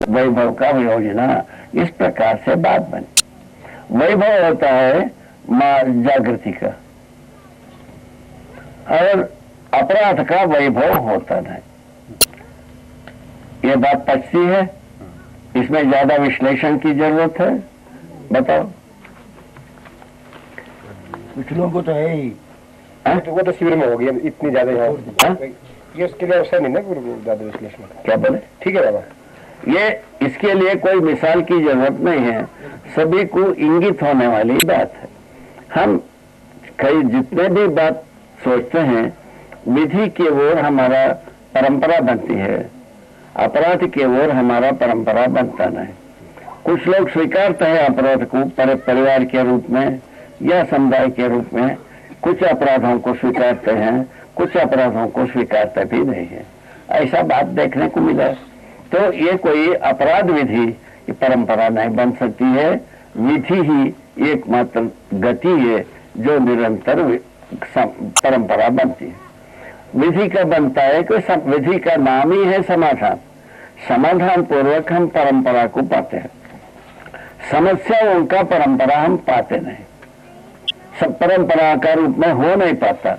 वैभव का योजना, इस प्रकार से बात बनी। वैभव होता है मां जागृति का, और अपराध का वैभव होता नहीं। ये बात पचती है, इसमें ज्यादा विश्लेषण की जरूरत है? बताओ। कुछ लोगों को तो है ही, वो तो शिविर में हो गया इतनी ज्यादा है, ये उसके लिए अवसर नहीं ना ज्यादा विश्लेषण। क्या बोले? ठीक है बाबा, ये इसके लिए कोई मिसाल की जरूरत नहीं है, सभी को इंगित होने वाली बात है। हम कई जितने भी बात सोचते हैं, विधि की ओर हमारा परंपरा बनती है, अपराध की ओर हमारा परंपरा बनता नहीं। कुछ लोग स्वीकारते हैं अपराध को परिवार के रूप में या समुदाय के रूप में, कुछ अपराधों को स्वीकारते हैं, कुछ अपराधों को स्वीकारते भी नहीं है। ऐसा बात देखने को मिला। तो ये कोई अपराध विधि की परंपरा नहीं बन सकती है। विधि ही एकमात्र गति है जो निरंतर परंपरा बनती है। विधि का बनता है कि विधि का नाम ही है समाधान। समाधान पूर्वक हम परंपरा को पाते हैं, समस्याओं का परंपरा हम पाते नहीं, सब परंपरा का रूप में हो नहीं पाता।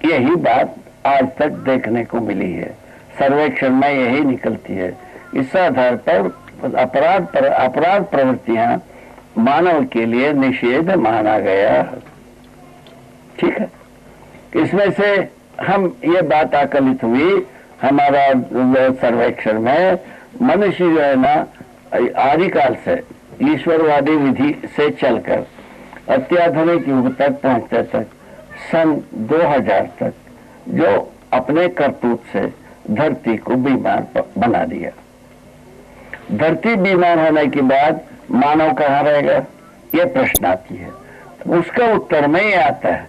यही बात आज तक देखने को मिली है, सर्वेक्षण में यही निकलती है। इस आधार पर अपराध प्रवृत्तियां मानव के लिए निषेध माना गया। ठीक है, इसमें से हम ये बात आकलित हुई हमारा सर्वेक्षण में, मनुष्य जो है ना आदिकाल से ईश्वरवादी विधि से चलकर अत्याधुनिक युग तक पहुंचते तक सन 2000 तक जो अपने करतूत से धरती को बीमार बना दिया। धरती बीमार होने के बाद मानव कहाँ रहेगा, ये प्रश्न आती है। उसका उत्तर में ये आता है,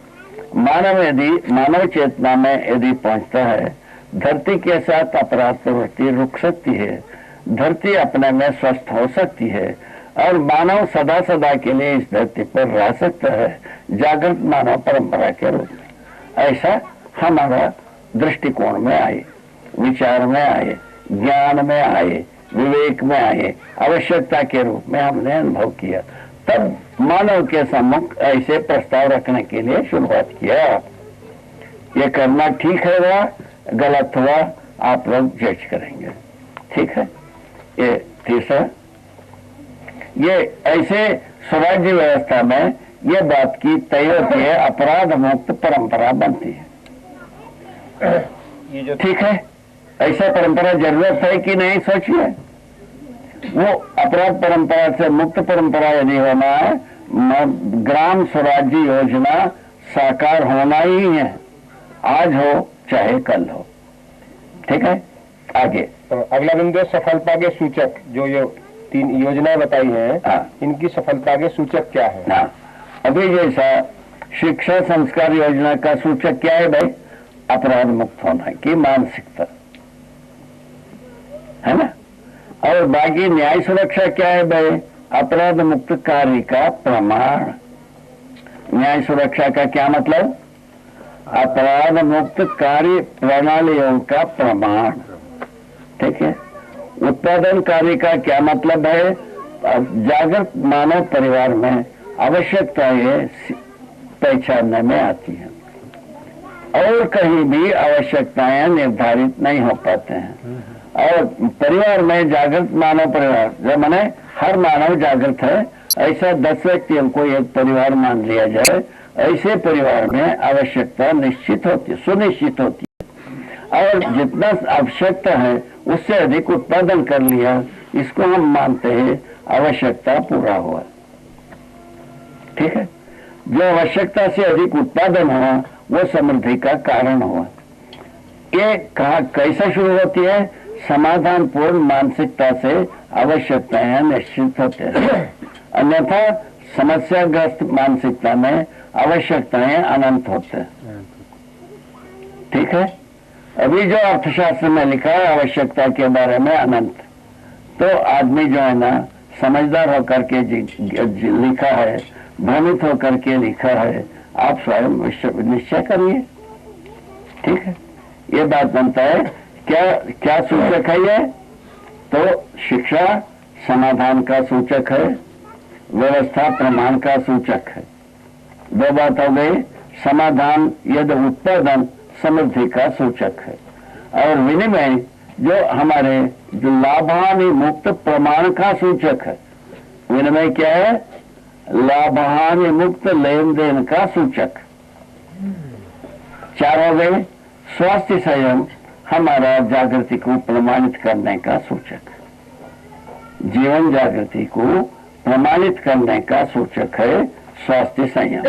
मानव चेतना में यदि पहुंचता है, धरती के साथ अपराध प्रवृत्ति रुक सकती है, धरती अपने में स्वस्थ हो सकती है, और मानव सदा सदा के लिए इस धरती पर रह सकता है जागृत मानव परंपरा के रूप में। ऐसा हमारा दृष्टिकोण में आए, विचार में आए, ज्ञान में आए, विवेक में आए, आवश्यकता के रूप में हमने अनुभव किया। तब मानव के सम्मुख ऐसे प्रस्ताव रखने के लिए शुरुआत किया। ये करना ठीक है या गलत हुआ, आप लोग जज करेंगे। ठीक है। ये तीसरा, ये ऐसे स्वराज्य व्यवस्था में ये बात की तय होती है, अपराध मुक्त परंपरा बनती है। ठीक है, ऐसा परंपरा जरूरत है कि नहीं, सोचिए। वो अपराध परंपरा से मुक्त परंपरा यदि होना है, ग्राम स्वराज्य योजना साकार होना ही है, आज हो चाहे कल हो। ठीक है, आगे तो अगला बिंदु सफलता के सूचक, जो ये 3 योजनाएं बताई हैं, इनकी सफलता के सूचक क्या है? हाँ, अभी जैसा शिक्षा संस्कार योजना का सूचक क्या है भाई, अपराध मुक्त होना की मानसिकता है ना। और बाकी न्याय सुरक्षा क्या है भाई, अपराध मुक्त कार्य का प्रमाण। न्याय सुरक्षा का क्या मतलब, अपराध मुक्त कार्य प्रणालियों का प्रमाण। ठीक है। उत्पादन कार्य का क्या मतलब है, जागृत मानव परिवार में आवश्यकताएं पहचानने में आती है, और कहीं भी आवश्यकताएं निर्धारित नहीं हो पाते हैं। और परिवार में जागृत मानव परिवार, जो माने हर मानव जागृत है, ऐसा 10 व्यक्तियों को एक परिवार मान लिया जाए, ऐसे परिवार में आवश्यकता निश्चित होती, सुनिश्चित होती है, और जितना आवश्यकता है उससे अधिक उत्पादन कर लिया, इसको हम मानते हैं आवश्यकता पूरा हुआ। ठीक है। जो आवश्यकता से अधिक उत्पादन हुआ वो समृद्धि का कारण हुआ। ये कहा कैसा शुरू होती है, समाधान पूर्ण मानसिकता से आवश्यकताएं निश्चित होते हैं, अन्यथा समस्याग्रस्त मानसिकता में आवश्यकताएं अनंत होते हैं। ठीक है। अभी जो अर्थशास्त्र में लिखा है आवश्यकता के बारे में अनंत, तो आदमी जो है ना समझदार होकर के लिखा है, भ्रमित होकर के लिखा है, आप स्वयं निश्चय करिए। ठीक है। ये बात बनता है। क्या क्या सूचक है ये, तो शिक्षा समाधान का सूचक है, व्यवस्था प्रमाण का सूचक है। दो बात हो गई। समाधान यदि उत्पादन समृद्धि का सूचक है, और विनिमय जो हमारे जो लाभानि मुक्त प्रमाण का सूचक है। विनिमय क्या है? लाभानि मुक्त लेन देन का सूचक। चार हो गए। स्वास्थ्य संयम हमारा जागृति को प्रमाणित करने का सूचक। जीवन जागृति को प्रमाणित करने का सूचक है स्वास्थ्य संयम।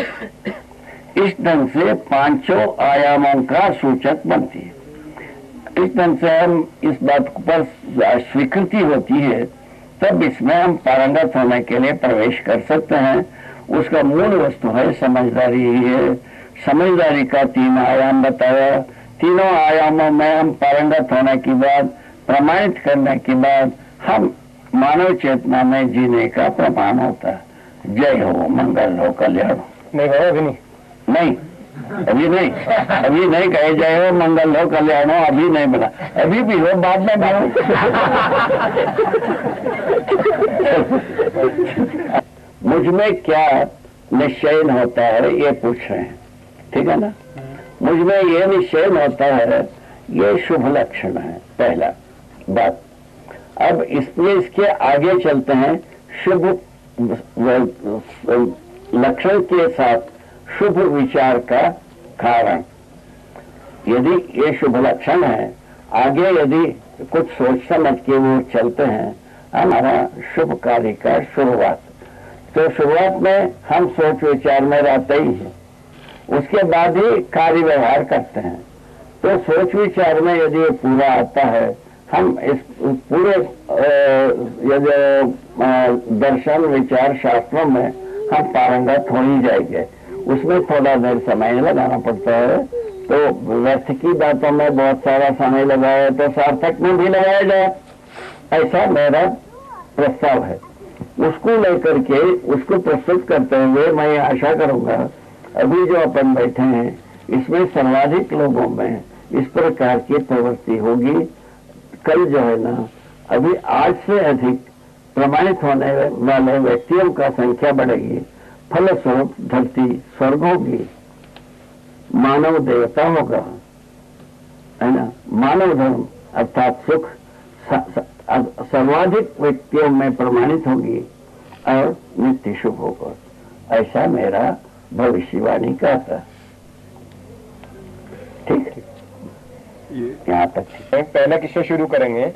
इस ढंग से पांचों आयामों का सूचक बनती है। इस ढंग से हम इस बात पर स्वीकृति होती है, तब इसमें हम पारंगत होने के लिए प्रवेश कर सकते हैं। उसका मूल वस्तु है समझदारी ही है। समझदारी का 3 आयाम बताया। तीनों आयामों में हम पारंगत होने के बाद, प्रमाणित करने के बाद, हम मानव चेतना में जीने का प्रमाण होता है। जय हो, मंगल हो, कल्याण हो। नहीं भाई, अभी नहीं, नहीं अभी नहीं, अभी नहीं कहे जय हो, मंगल हो, कल्याण हो। अभी नहीं बोला, अभी भी हो, बाद में भी हो। मुझमें क्या निश्चयन होता है ये पूछ रहे हैं, ठीक है ना? मुझमें ये निश्चयन होता है, ये शुभ लक्षण है, पहला बात। अब इसमें इसके आगे चलते हैं। शुभ लक्षण के साथ शुभ विचार का कारण। यदि ये शुभ लक्षण है, आगे यदि कुछ सोच समझ के वो चलते हैं, हमारा शुभ कार्य का शुरुआत। तो शुरुआत में हम सोच विचार में रहते ही हैं, उसके बाद ही कार्य व्यवहार करते हैं। तो सोच विचार में यदि ये पूरा आता है, हम इस पूरे यदि दर्शन विचार शास्त्रों में हम पारंगत हो ही जाएंगे। उसमें थोड़ा देर समय लगाना पड़ता है। तो व्यर्थ की बातों में बहुत सारा समय लगाया तो सार्थक में भी लगाया जाए, ऐसा मेरा प्रस्ताव है। उसको लेकर के उसको प्रस्तुत करते हुए मैं आशा करूंगा अभी जो अपन बैठे हैं इसमें सर्वाधिक लोगों में इस प्रकार की प्रवृत्ति होगी। कल जो है ना, अभी आज से अधिक प्रमाणित होने वाले व्यक्तियों का संख्या बढ़ेगी। फलस्वरूप धरती स्वर्ग होगी, मानव देवता होगा, है ना? मानव धर्म अर्थात सुख सर्वाधिक व्यक्तियों में प्रमाणित होगी और नित्य शुभ होगा। ऐसा मेरा भविष्यवाणी कहता। ठीक है, यहाँ तक। पहले किससे शुरू करेंगे?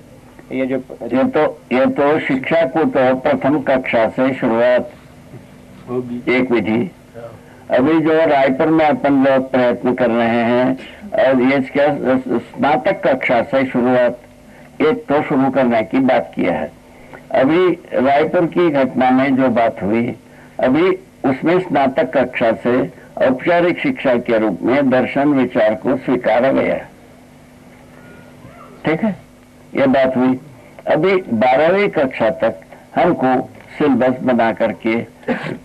ये तो शिक्षा को तो प्रथम कक्षा से शुरुआत, एक विधि। अभी जो रायपुर में अपन लोग प्रयत्न कर रहे हैं, और ये क्या स्नातक कक्षा से शुरुआत, एक तो शुरू करने की बात किया है। अभी रायपुर की घटना में जो बात हुई, अभी उसमें स्नातक कक्षा से औपचारिक शिक्षा के रूप में दर्शन विचार को स्वीकारा गया। ठीक है, ये बात हुई। अभी 12वीं कक्षा तक हमको सिलेबस बना करके,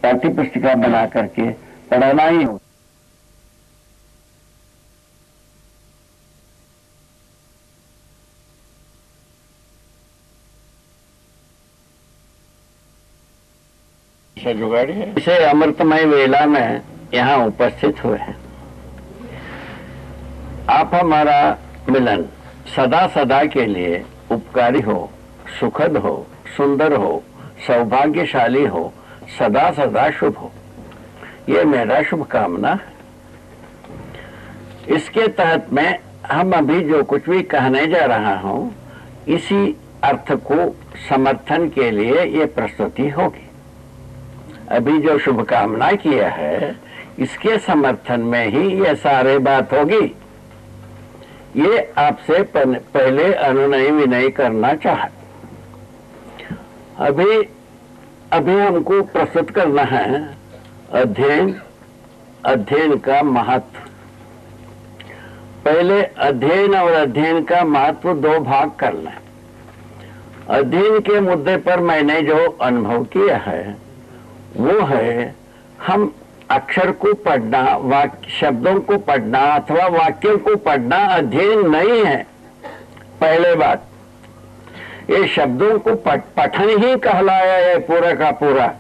पाठ्य पुस्तिका बना करके पढ़ाना ही हो। इसे अमृतमय वेला में यहाँ उपस्थित हुए हैं। आप हमारा मिलन सदा सदा के लिए उपकारी हो, सुखद हो, सुंदर हो, सौभाग्यशाली हो, सदा सदा शुभ हो, ये मेरा शुभकामना है। इसके तहत में हम अभी जो कुछ भी कहने जा रहा हूं, इसी अर्थ को समर्थन के लिए ये प्रस्तुति होगी। अभी जो शुभकामना किया है, इसके समर्थन में ही ये सारे बात होगी। ये आपसे पहले अनुनय विनय करना चाहता। अभी हमको प्रस्तुत करना है अध्ययन का महत्व। पहले अध्ययन और अध्ययन का महत्व दो भाग करना है। अध्ययन के मुद्दे पर मैंने जो अनुभव किया है वो है, हम अक्षर को पढ़ना, शब्दों को पढ़ना अथवा वाक्यों को पढ़ना अध्ययन नहीं है। पहले बात, ये शब्दों को पठन ही कहलाया है पूरा का पूरा।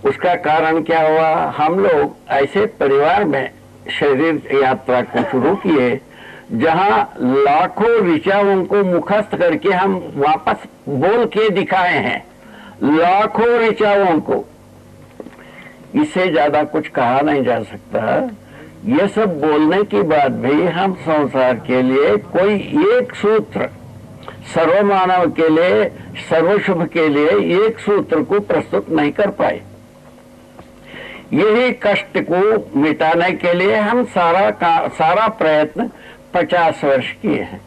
उसका कारण क्या हुआ, हम लोग ऐसे परिवार में शरीर यात्रा को शुरू किए जहां लाखों ऋचाओं को मुखस्त करके हम वापस बोल के दिखाए हैं, लाखों ऋचाओं को। इससे ज्यादा कुछ कहा नहीं जा सकता। ये सब बोलने के बाद भी हम संसार के लिए कोई एक सूत्र, सर्वमानव के लिए, सर्वशुभ के लिए एक सूत्र को प्रस्तुत नहीं कर पाए। यही कष्ट को मिटाने के लिए हम सारा प्रयत्न 50 वर्ष किए हैं।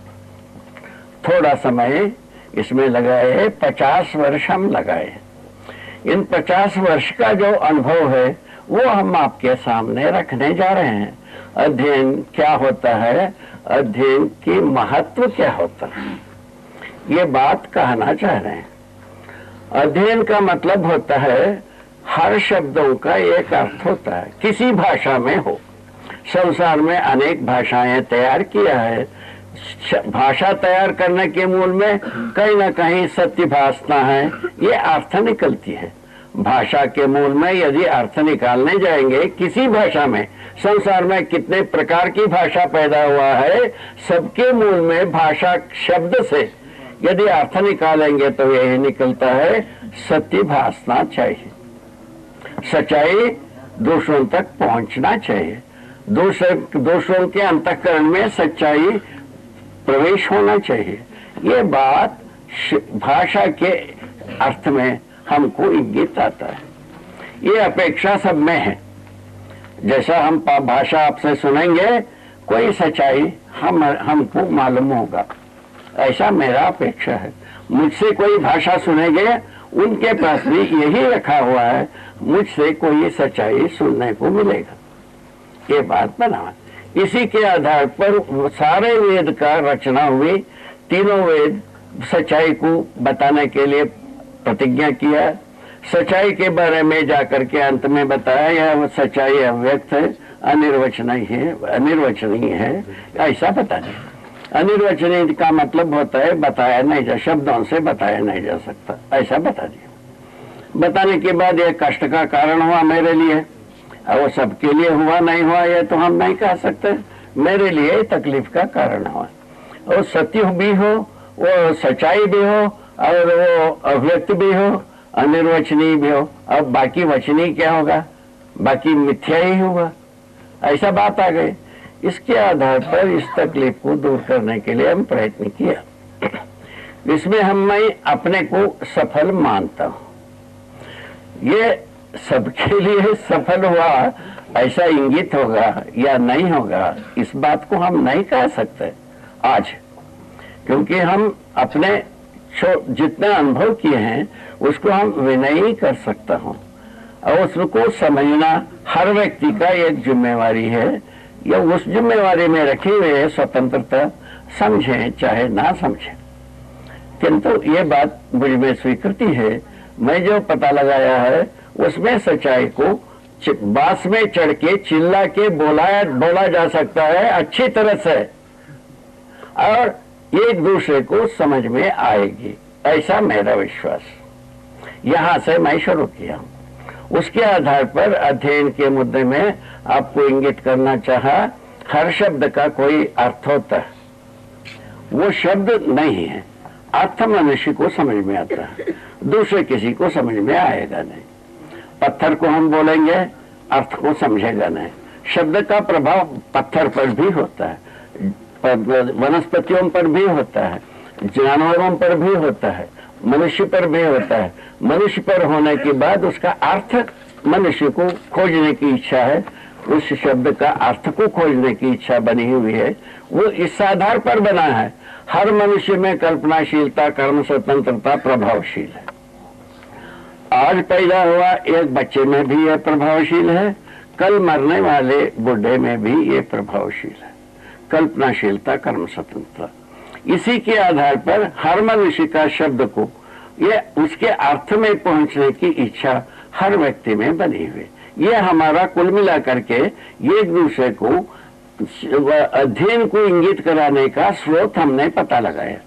थोड़ा समय इसमें लगाए, 50 वर्ष हम लगाए। इन 50 वर्ष का जो अनुभव है वो हम आपके सामने रखने जा रहे हैं। अध्ययन क्या होता है, अध्ययन की महत्व क्या होता है, ये बात कहना चाह रहे हैं। अध्ययन का मतलब होता है हर शब्दों का एक अर्थ होता है, किसी भाषा में हो। संसार में अनेक भाषाएं तैयार किया है। भाषा तैयार करने के मूल में कहीं ना कहीं सत्य भाषा है, ये अर्थ निकलती है। भाषा के मूल में यदि अर्थ निकालने जाएंगे किसी भाषा में, संसार में कितने प्रकार की भाषा पैदा हुआ है, सबके मूल में भाषा शब्द से यदि अर्थ निकालेंगे तो यही निकलता है, सत्य भाषना चाहिए, सच्चाई दूसरों तक पहुंचना चाहिए, दूसरों के अंतःकरण में सच्चाई प्रवेश होना चाहिए। ये बात भाषा के अर्थ में हमको इंगित आता है। ये अपेक्षा सब में है। जैसा हम भाषा आपसे सुनेंगे कोई सच्चाई हमको मालूम होगा, ऐसा मेरा अपेक्षा है। मुझसे कोई भाषा सुनेंगे, उनके पास भी यही रखा हुआ है, मुझसे कोई सच्चाई सुनने को मिलेगा। ये बात बना, इसी के आधार पर सारे वेद का रचना हुई। तीनों वेद सच्चाई को बताने के लिए प्रतिज्ञा किया, सच्चाई के बारे में जाकर के अंत में बताया यह सच्चाई अव्यक्त है, अनिर्वचनीय है, ऐसा बता दिया। अनिर्वचनीय का मतलब होता है बताया नहीं जा, शब्दों से बताया नहीं जा सकता, ऐसा बता दिया। बताने के बाद यह कष्ट का कारण हुआ मेरे लिए, और वो सबके लिए हुआ नहीं हुआ ये तो हम नहीं कह सकते। मेरे लिए तकलीफ का कारण हुआ। और सत्य भी हो, वो सच्चाई भी हो, और वो अव्यक्त भी हो, अनिर्वचनीय भी हो। अब बाकी वचनीय क्या होगा, बाकी मिथ्या ही होगा, ऐसा बात आ गई। इसके आधार पर इस तकलीफ को दूर करने के लिए हम प्रयत्न किया। इसमें मैं अपने को सफल मानता हूं। ये सबके लिए सफल हुआ ऐसा इंगित होगा या नहीं होगा, इस बात को हम नहीं कह सकते आज, क्योंकि हम अपने जितने अनुभव किए हैं उसको हम विनय कर सकता हूं। और उसको समझना हर व्यक्ति का एक जिम्मेवारी है, या उस जिम्मेवारी में रखी हुई है स्वतंत्रता, समझें चाहे ना समझें। किंतु ये बात मुझ में स्वीकृति है, मैं जो पता लगाया है उसमें सच्चाई को बांस में चढ़ के चिल्ला के बोला जा सकता है अच्छी तरह से, और एक दूसरे को समझ में आएगी, ऐसा मेरा विश्वास। यहां से मैं शुरू किया। उसके आधार पर अध्ययन के मुद्दे में आपको इंगित करना चाहा, हर शब्द का कोई अर्थ होता है, वो शब्द नहीं है। अर्थ मनुष्य को समझ में आता है, दूसरे किसी को समझ में आएगा नहीं। पत्थर को हम बोलेंगे, अर्थ को समझेगा नहीं। शब्द का प्रभाव पत्थर पर भी होता है, वनस्पतियों पर भी होता है, जानवरों पर भी होता है, मनुष्य पर भी होता है। मनुष्य पर होने के बाद उसका अर्थ मनुष्य को खोजने की इच्छा है, उस शब्द का अर्थ को खोजने की इच्छा बनी हुई है, वो इस आधार पर बना है। हर मनुष्य में कल्पनाशीलता, कर्म स्वतंत्रता प्रभावशील है। आज पैदा हुआ एक बच्चे में भी यह प्रभावशील है, कल मरने वाले बुढ़े में भी ये प्रभावशील है। कल्पनाशीलता, कर्म स्वतंत्रता, इसी के आधार पर हर मनुष्य का शब्द को ये उसके अर्थ में पहुंचने की इच्छा हर व्यक्ति में बनी हुई। ये हमारा कुल मिला करके एक दूसरे को अध्ययन को इंगित कराने का स्रोत हमने पता लगाया।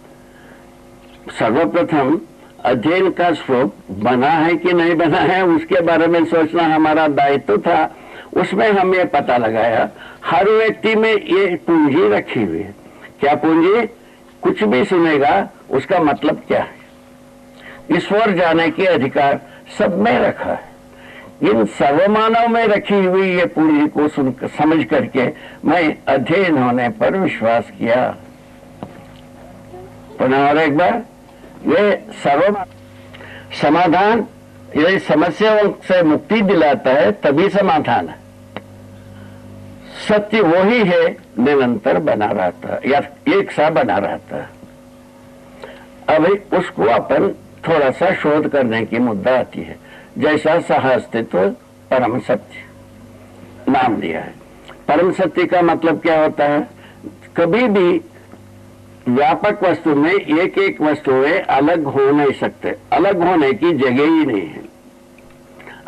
सर्वप्रथम अध्ययन का स्रोत बना है कि नहीं बना है उसके बारे में सोचना हमारा दायित्व था। उसमें हम ये पता लगाया हर व्यक्ति में ये पूंजी रखी हुई है। क्या पूंजी? कुछ भी सुनेगा उसका मतलब क्या है, ईश्वर जाने के अधिकार सब में रखा है। इन सर्वमानव में रखी हुई ये पूंजी को समझ करके मैं अध्ययन होने पर विश्वास किया। पुनः और एक बार, ये सर्व समाधान यदि समस्याओं से मुक्ति दिलाता है तभी समाधान है। सत्य वही है, निरंतर बना रहता है या एक सा बना रहता है। अभी उसको अपन थोड़ा सा शोध करने की मुद्दा आती है। जैसा सह अस्तित्व परम सत्य नाम दिया है। परम सत्य का मतलब क्या होता है? कभी भी व्यापक वस्तु में एक एक वस्तुएं अलग हो नहीं सकते, अलग होने की जगह ही नहीं है,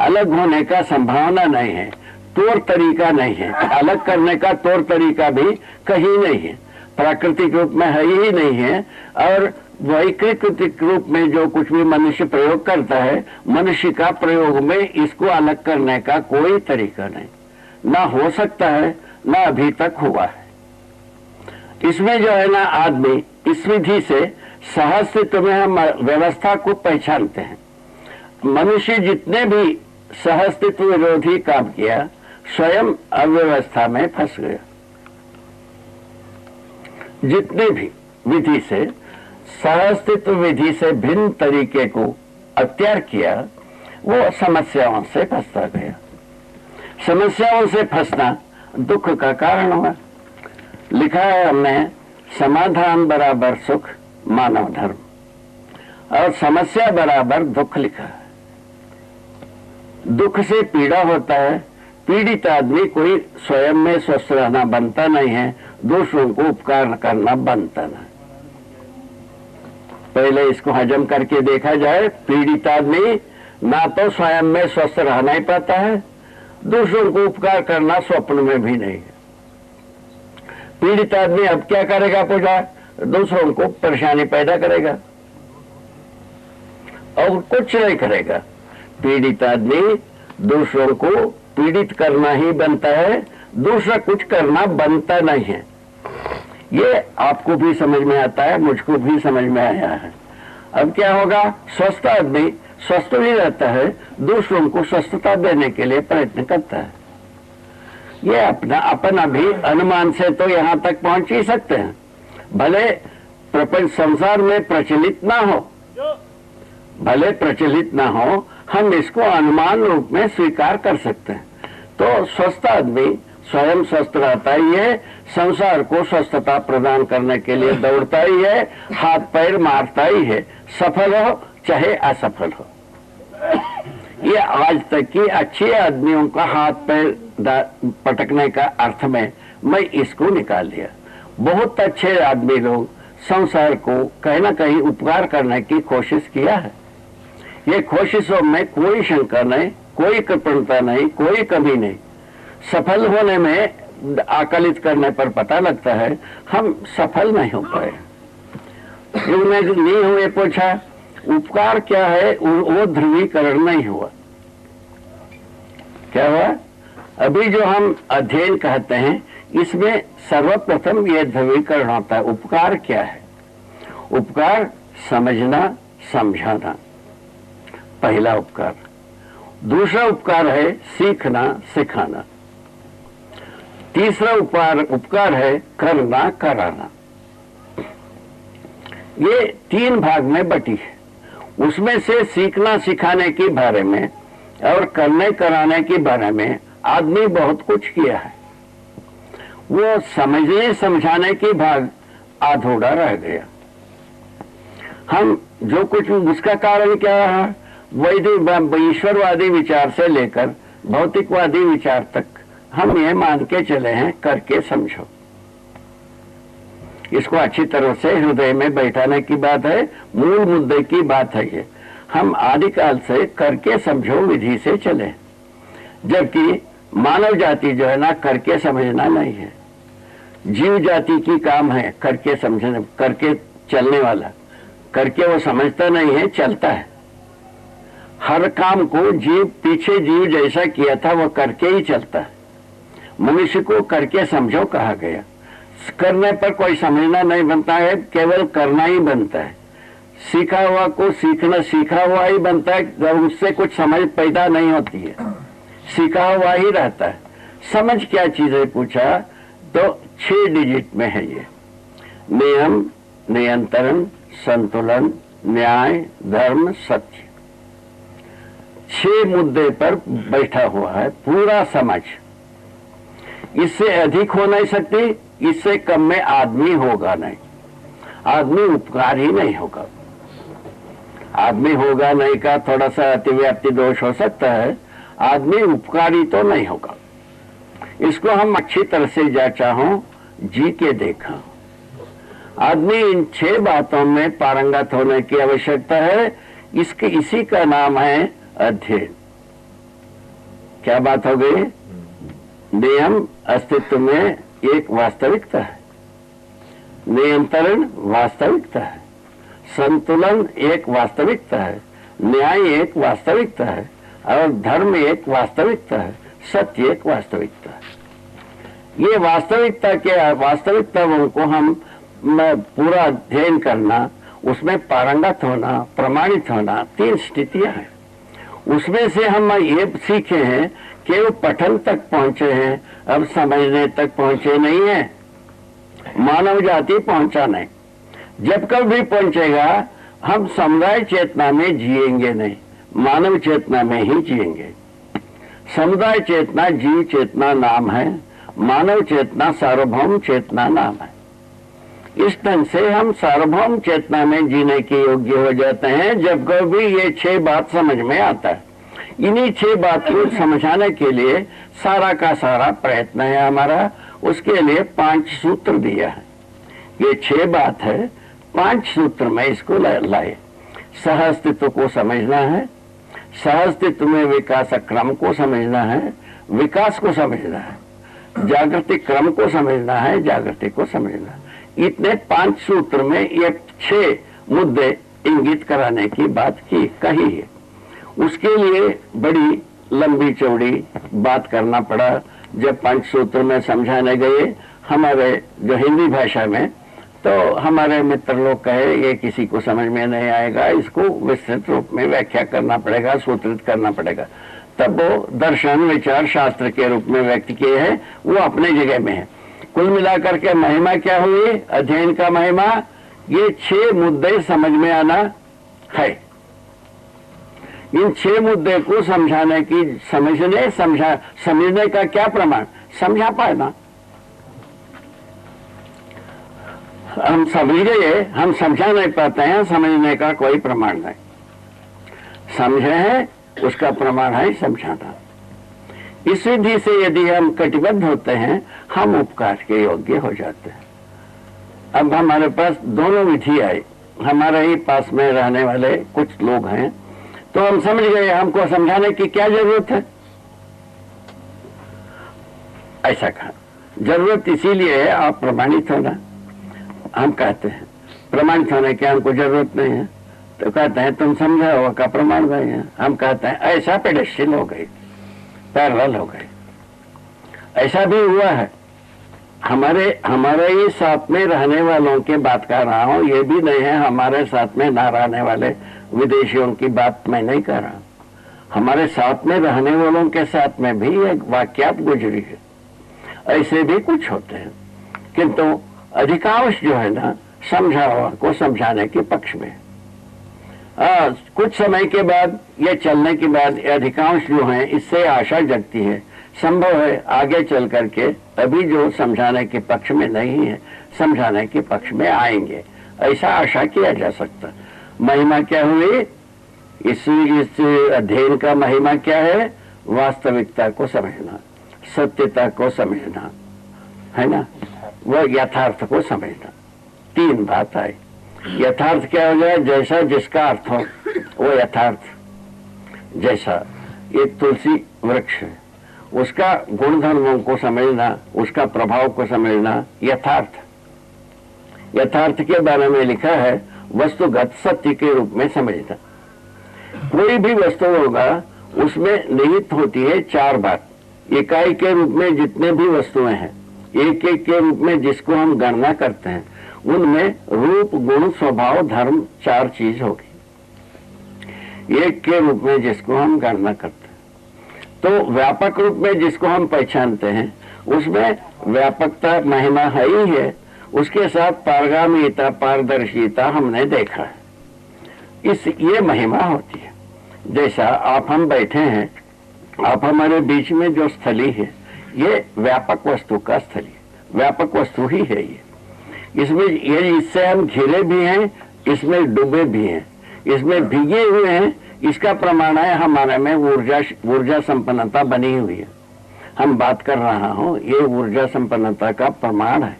अलग होने का संभावना नहीं है, तौर तरीका नहीं है, अलग करने का तौर तरीका भी कहीं नहीं है, प्राकृतिक रूप में है ही नहीं है। और वैकृतिक रूप में जो कुछ भी मनुष्य प्रयोग करता है, मनुष्य का प्रयोग में इसको अलग करने का कोई तरीका नहीं, ना हो सकता है, ना अभी तक हुआ है। इसमें जो है ना आदमी इस विधि से सहअस्तित्व में हम व्यवस्था को पहचानते हैं। मनुष्य जितने भी सहअस्तित्व विरोधी काम किया स्वयं अव्यवस्था में फंस गया। जितने भी विधि से सहअस्तित्व विधि से भिन्न तरीके को अख्तियार किया वो समस्याओं से फंसता गया। समस्याओं से फंसना दुख का कारण हुआ। लिखा है हमने, समाधान बराबर सुख मानव धर्म, और समस्या बराबर दुख लिखा है। दुख से पीड़ा होता है, पीड़ित आदमी कोई स्वयं में स्वस्थ रहना बनता नहीं है, दूसरों को उपकार करना बनता नहीं। पहले इसको हजम करके देखा जाए। पीड़ित आदमी ना तो स्वयं में स्वस्थ रहना ही पाता है, दूसरों को उपकार करना स्वप्न में भी नहीं है। पीड़ित आदमी अब क्या करेगा? पूजा दूसरों को परेशानी पैदा करेगा और कुछ नहीं करेगा। पीड़ित आदमी दूसरों को पीड़ित करना ही बनता है, दूसरा कुछ करना बनता नहीं है। ये आपको भी समझ में आता है, मुझको भी समझ में आया है। अब क्या होगा? स्वस्थ आदमी स्वस्थ भी रहता है, दूसरों को स्वस्थता देने के लिए प्रयत्न करता है। ये अपना अपन अभी अनुमान से तो यहां तक पहुंच ही सकते हैं, भले प्रपंच संसार में प्रचलित ना हो, भले प्रचलित ना हो, हम इसको अनुमान रूप में स्वीकार कर सकते हैं। तो स्वस्थ आदमी स्वयं स्वस्थ रहता ही है, संसार को स्वस्थता प्रदान करने के लिए दौड़ता ही है, हाथ पैर मारता ही है, सफल हो चाहे असफल हो। ये आज तक की अच्छे आदमियों का हाथ पैर पटकने का अर्थ में मैं इसको निकाल दिया। बहुत अच्छे आदमी लोग संसार को कहीं ना कहीं उपकार करने की कोशिश किया है। ये कोशिशों में कोई शंका नहीं, कोई कृपणता नहीं, कोई कमी नहीं। सफल होने में आकलित करने पर पता लगता है हम सफल नहीं हो पाए। नहीं हुए पूछा उपकार क्या है, वो ध्रुवीकरण नहीं हुआ। क्या हुआ? अभी जो हम अध्ययन कहते हैं इसमें सर्वप्रथम ये ध्रुवीकरण होता है। उपकार क्या है? उपकार समझना, समझाना, पहला उपकार। दूसरा उपकार है सीखना, सिखाना। तीसरा उपकार है करना, कराना। ये तीन भाग में बटी है। उसमें से सीखना सिखाने के बारे में और करने कराने के बारे में आदमी बहुत कुछ किया है। वो समझने समझाने के भाग अधूरा रह गया। हम जो कुछ, उसका कारण क्या रहा? वैदिक ईश्वरवादी विचार से लेकर भौतिकवादी विचार तक हम ये मान के चले हैं करके समझो। इसको अच्छी तरह से हृदय में बैठाने की बात है, मूल मुद्दे की बात है ये। हम आदिकाल से करके समझो विधि से चले, जबकि मानव जाति जो है ना करके समझना नहीं है। जीव जाति की काम है करके समझने, करके चलने वाला, करके वो समझता नहीं है, चलता है। हर काम को जीव पीछे जीव जैसा किया था वो करके ही चलता है। मनुष्य को करके समझो कहा गया। करने पर कोई समझना नहीं बनता है, केवल करना ही बनता है। सीखा हुआ को सीखना सीखा हुआ ही बनता है, जब उससे कुछ समझ पैदा नहीं होती है, सीखा हुआ ही रहता है। समझ क्या चीज है पूछा तो 6 डिजिट में है ये। नियम, नियंत्रण, संतुलन, न्याय, धर्म, सत्य। 6 मुद्दे पर बैठा हुआ है पूरा समझ। इससे अधिक हो नहीं सकती, इससे कम में आदमी होगा नहीं। आदमी उपकार ही नहीं होगा। आदमी होगा नहीं का थोड़ा सा अतिव्याप्ति दोष हो सकता है, आदमी उपकारी तो नहीं होगा। इसको हम अच्छी तरह से जांचा हो, जी के देखा। आदमी इन 6 बातों में पारंगत होने की आवश्यकता है। इसी का नाम है अध्ययन। क्या बात हो गई? नियम अस्तित्व में एक वास्तविकता है, नियंत्रण वास्तविकता है, संतुलन एक वास्तविकता है, न्याय एक वास्तविकता है और धर्म एक वास्तविकता है, सत्य एक वास्तविकता है। ये वास्तविकताओं को हम पूरा अध्ययन करना, उसमें पारंगत होना, प्रमाणित होना, 3 स्थितियां हैं। उसमें से हम ये सीखे हैं कि वो पठन तक पहुंचे हैं, अब समझने तक पहुंचे नहीं है। मानव जाति पहुंचा नहीं। जब कभी पहुंचेगा हम समुदाय चेतना में जिएंगे नहीं, मानव चेतना में ही जिएंगे। समुदाय चेतना जीव चेतना नाम है, मानव चेतना सार्वभौम चेतना नाम है। इस ढंग से हम सार्वभौम चेतना में जीने के योग्य हो जाते हैं जब कभी ये 6 बात समझ में आता है। इन्हीं 6 बात को समझाने के लिए सारा का सारा प्रयत्न है हमारा। उसके लिए 5 सूत्र दिया है। ये 6 बात है, 5 सूत्र में इसको लाए। सहअस्तित्व को समझना है, सहअस्तित्व में विकास क्रम को समझना है, विकास को समझना है, जागृति क्रम को समझना है, जागृति को समझना है। इतने 5 सूत्र में ये 6 मुद्दे इंगित कराने की बात कही है। उसके लिए बड़ी लंबी चौड़ी बात करना पड़ा। जब 5 सूत्र में समझाने गए हमारे जो हिंदी भाषा में, तो हमारे मित्र लोग कहे ये किसी को समझ में नहीं आएगा, इसको विस्तृत रूप में व्याख्या करना पड़ेगा, सूत्रित करना पड़ेगा। तब वो दर्शन विचार शास्त्र के रूप में व्यक्त किए हैं, वो अपने जगह में है। कुल मिलाकर के महिमा क्या हुई? अध्ययन का महिमा ये 6 मुद्दे समझ में आना है। इन 6 मुद्दे को समझाने की समझने का क्या प्रमाण? समझा पाना। हम समझ गए, हम समझा नहीं पाते हैं, समझने का कोई प्रमाण नहीं। समझे हैं उसका प्रमाण है समझाना। इस विधि से यदि हम कटिबद्ध होते हैं हम उपकार के योग्य हो जाते हैं। अब हमारे पास दोनों विधि आई। हमारे ही पास में रहने वाले कुछ लोग हैं, तो हम समझ गए हमको समझाने की क्या जरूरत है। ऐसा कहा जरूरत इसीलिए है आप प्रमाणित होना। हम कहते हैं प्रमाणित होने की हमको जरूरत नहीं है, तो कहते हैं तुम समझा हुआ का प्रमाण नहीं है। हम कहते हैं ऐसा पेडेस्टियल हो गई, पैरेलल हो गई। ऐसा भी हुआ है। हमारे ही साथ में रहने वालों की बात कर रहा हूं, ये भी नहीं है हमारे साथ में ना रहने वाले विदेशियों की बात मैं नहीं कर रहा। हमारे साथ में रहने वालों के साथ में भी एक वाक्यात गुजरी है। ऐसे भी कुछ होते हैं, किंतु अधिकांश जो है ना समझा हुआ को समझाने के पक्ष में। कुछ समय के बाद ये चलने के बाद अधिकांश जो है इससे आशा जगती है, संभव है आगे चल करके अभी जो समझाने के पक्ष में नहीं है समझाने के पक्ष में आएंगे, ऐसा आशा किया जा सकता। महिमा क्या हुई? इस अध्ययन का महिमा क्या है? वास्तविकता को समझना, सत्यता को समझना, है ना, वह यथार्थ को समझना। 3 बात आई। यथार्थ क्या हो जाए? जैसा जिसका अर्थ हो वो यथार्थ। जैसा एक तुलसी वृक्ष है, उसका गुणधर्मों को समझना, उसका प्रभाव को समझना यथार्थ। यथार्थ के बारे में लिखा है वस्तुगत सत्य के रूप में समझना। कोई भी वस्तु होगा उसमें निहित होती है चार बात। इकाई के रूप में जितने भी वस्तुएं हैं, एक एक के रूप में जिसको हम गणना करते हैं, उनमें रूप, गुण, स्वभाव, धर्म चार चीज होगी। एक के रूप में जिसको हम गणना करते हैं, तो व्यापक रूप में जिसको हम पहचानते हैं उसमें व्यापकता महिमा है ही है, उसके साथ पारगामिता, पारदर्शिता हमने देखा है। ये महिमा होती है। जैसा आप हम बैठे हैं, आप हमारे बीच में जो स्थली है ये व्यापक वस्तु का स्थली, व्यापक वस्तु ही है ये। इसमें ये इससे हम घिरे भी हैं, इसमें डूबे भी हैं, इसमें भीगे हुए हैं। इसका प्रमाण है हमारे में ऊर्जा संपन्नता बनी हुई है। हम बात कर रहा हूं, ये ऊर्जा संपन्नता का प्रमाण है।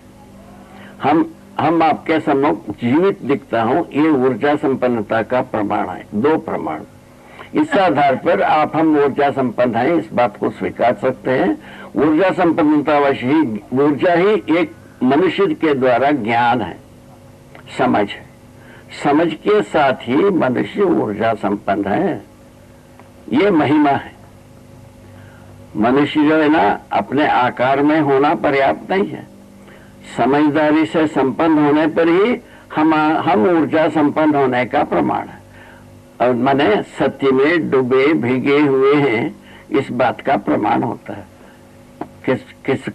हम आपके सम्मुख जीवित दिखता हूं, ये ऊर्जा संपन्नता का प्रमाण है। दो प्रमाण, इस आधार पर आप हम ऊर्जा संपन्न हैं इस बात को स्वीकार सकते हैं। ऊर्जा संपन्नता ऊर्जा ही एक मनुष्य के द्वारा ज्ञान है, समझ है। समझ के साथ ही मनुष्य ऊर्जा संपन्न है, ये महिमा है। मनुष्य जो है ना, अपने आकार में होना पर्याप्त नहीं है, समझदारी से संपन्न होने पर ही हम ऊर्जा संपन्न होने का प्रमाण है। और माने सत्य में डूबे भीगे हुए हैं, इस बात का प्रमाण होता है।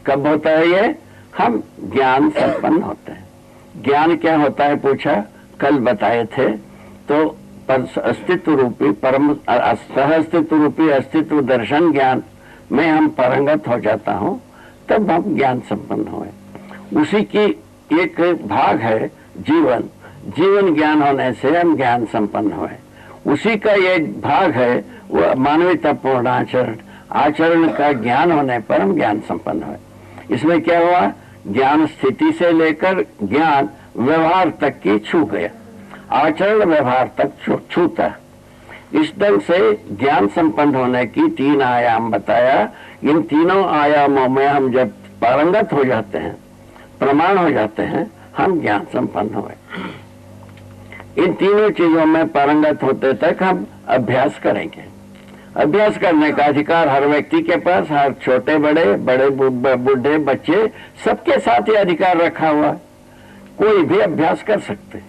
कब होता है ये? हम ज्ञान संपन्न होते हैं। ज्ञान क्या होता है पूछा, कल बताए थे। तो अस्तित्व रूपी परम सह अस्तित्व रूपी अस्तित्व दर्शन ज्ञान में हम पारंगत हो जाता हूं, तब हम ज्ञान संपन्न हुए। उसी की एक भाग है जीवन। जीवन ज्ञान होने से हम ज्ञान संपन्न हुए। उसी का एक भाग है वो मानवतापूर्ण आचरण। आचरण का ज्ञान होने पर हम ज्ञान संपन्न हुए। इसमें क्या हुआ, ज्ञान स्थिति से लेकर ज्ञान व्यवहार तक की छू गया। आचरण व्यवहार तक छूता। इस ढंग से ज्ञान संपन्न होने की तीन आयाम बताया। इन तीनों आयामों में हम जब पारंगत हो जाते हैं, प्रमाण हो जाते हैं, हम ज्ञान संपन्न हुए। इन तीनों चीजों में पारंगत होते तक हम अभ्यास करेंगे। अभ्यास करने का अधिकार हर व्यक्ति के पास, हर छोटे बड़े, बड़े बूढ़े, बच्चे, सबके साथ ये अधिकार रखा हुआ है। कोई भी अभ्यास कर सकते।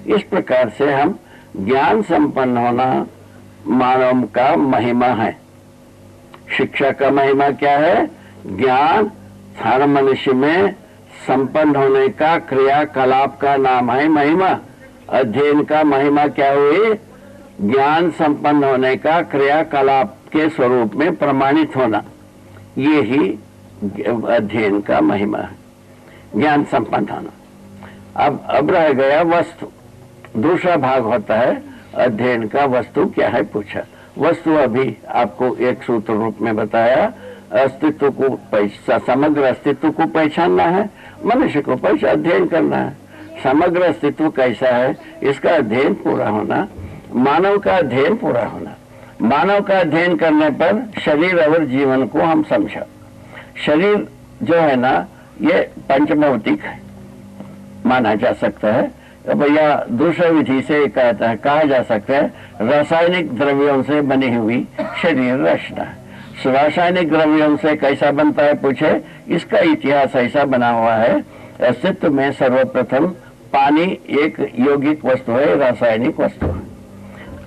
इस प्रकार से हम ज्ञान संपन्न होना मानव का महिमा है। शिक्षा का महिमा क्या है? ज्ञान हर मनुष्य में संपन्न होने का क्रियाकलाप का नाम है महिमा। अध्ययन का महिमा क्या हुई? ज्ञान संपन्न होने का क्रियाकलाप के स्वरूप में प्रमाणित होना, ये ही अध्ययन का महिमा है, ज्ञान संपन्न होना। अब रह गया वस्तु। दूसरा भाग होता है अध्ययन का। वस्तु क्या है पूछा। वस्तु अभी आपको एक सूत्र रूप में बताया। अस्तित्व को समग्र अस्तित्व को पहचानना है, मनुष्य को अध्ययन करना है। समग्र अस्तित्व कैसा है, इसका अध्ययन पूरा होना, मानव का अध्ययन पूरा होना। मानव का अध्ययन करने पर शरीर और जीवन को हम समझा। शरीर जो है ना, ये पंचभौतिक है, माना जा सकता है। या दूसरे विधि से कहा जा सकता है रासायनिक द्रव्यों से बनी हुई शरीर रचना है। रासायनिक द्रव्यों से कैसा बनता है पूछे, इसका इतिहास ऐसा बना हुआ है। अस्तित्व में सर्वप्रथम पानी एक यौगिक वस्तु है, रासायनिक वस्तु है।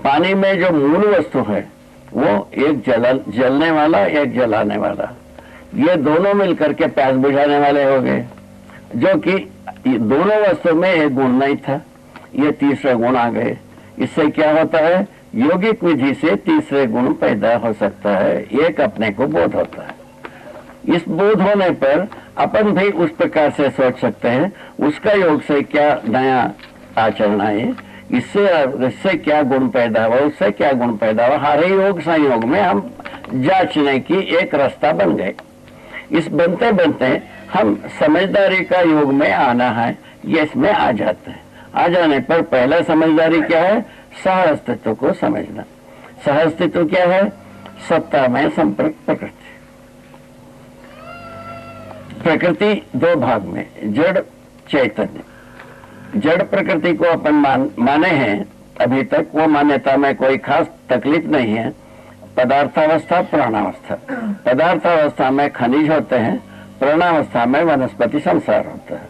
पानी में जो मूल वस्तु है वो एक जलने वाला, एक जलाने वाला, ये दोनों मिलकर के प्यास बुझाने वाले हो गए। जो कि दोनों वस्तु में एक गुण नहीं था, ये तीसरे गुण आ गए। इससे क्या होता है, यौगिक विधि से तीसरे गुण पैदा हो सकता है। एक अपने को बोध होता है। इस बोध होने पर अपन भी उस प्रकार से सोच सकते हैं, उसका योग से क्या नया आचरण आए, इससे क्या गुण पैदा हुआ, उससे क्या गुण पैदा हुआ। हर योग संयोग में हम जांचने की एक रास्ता बन गए। इस बनते बनते हम समझदारी का योग में आना है, ये इसमें आ जाते हैं। आ जाने पर पहला समझदारी क्या है, सह अस्तित्व को समझना। सह अस्तित्व क्या है, सत्ता में संपर्क प्रकृति। प्रकृति दो भाग में, जड़ चैतन्य। जड़ प्रकृति को अपन माने हैं, अभी तक वो मान्यता में कोई खास तकलीफ नहीं है। पदार्थावस्था, प्राणावस्था। पदार्थावस्था में खनिज होते हैं, प्राणावस्था में वनस्पति संसार होता है।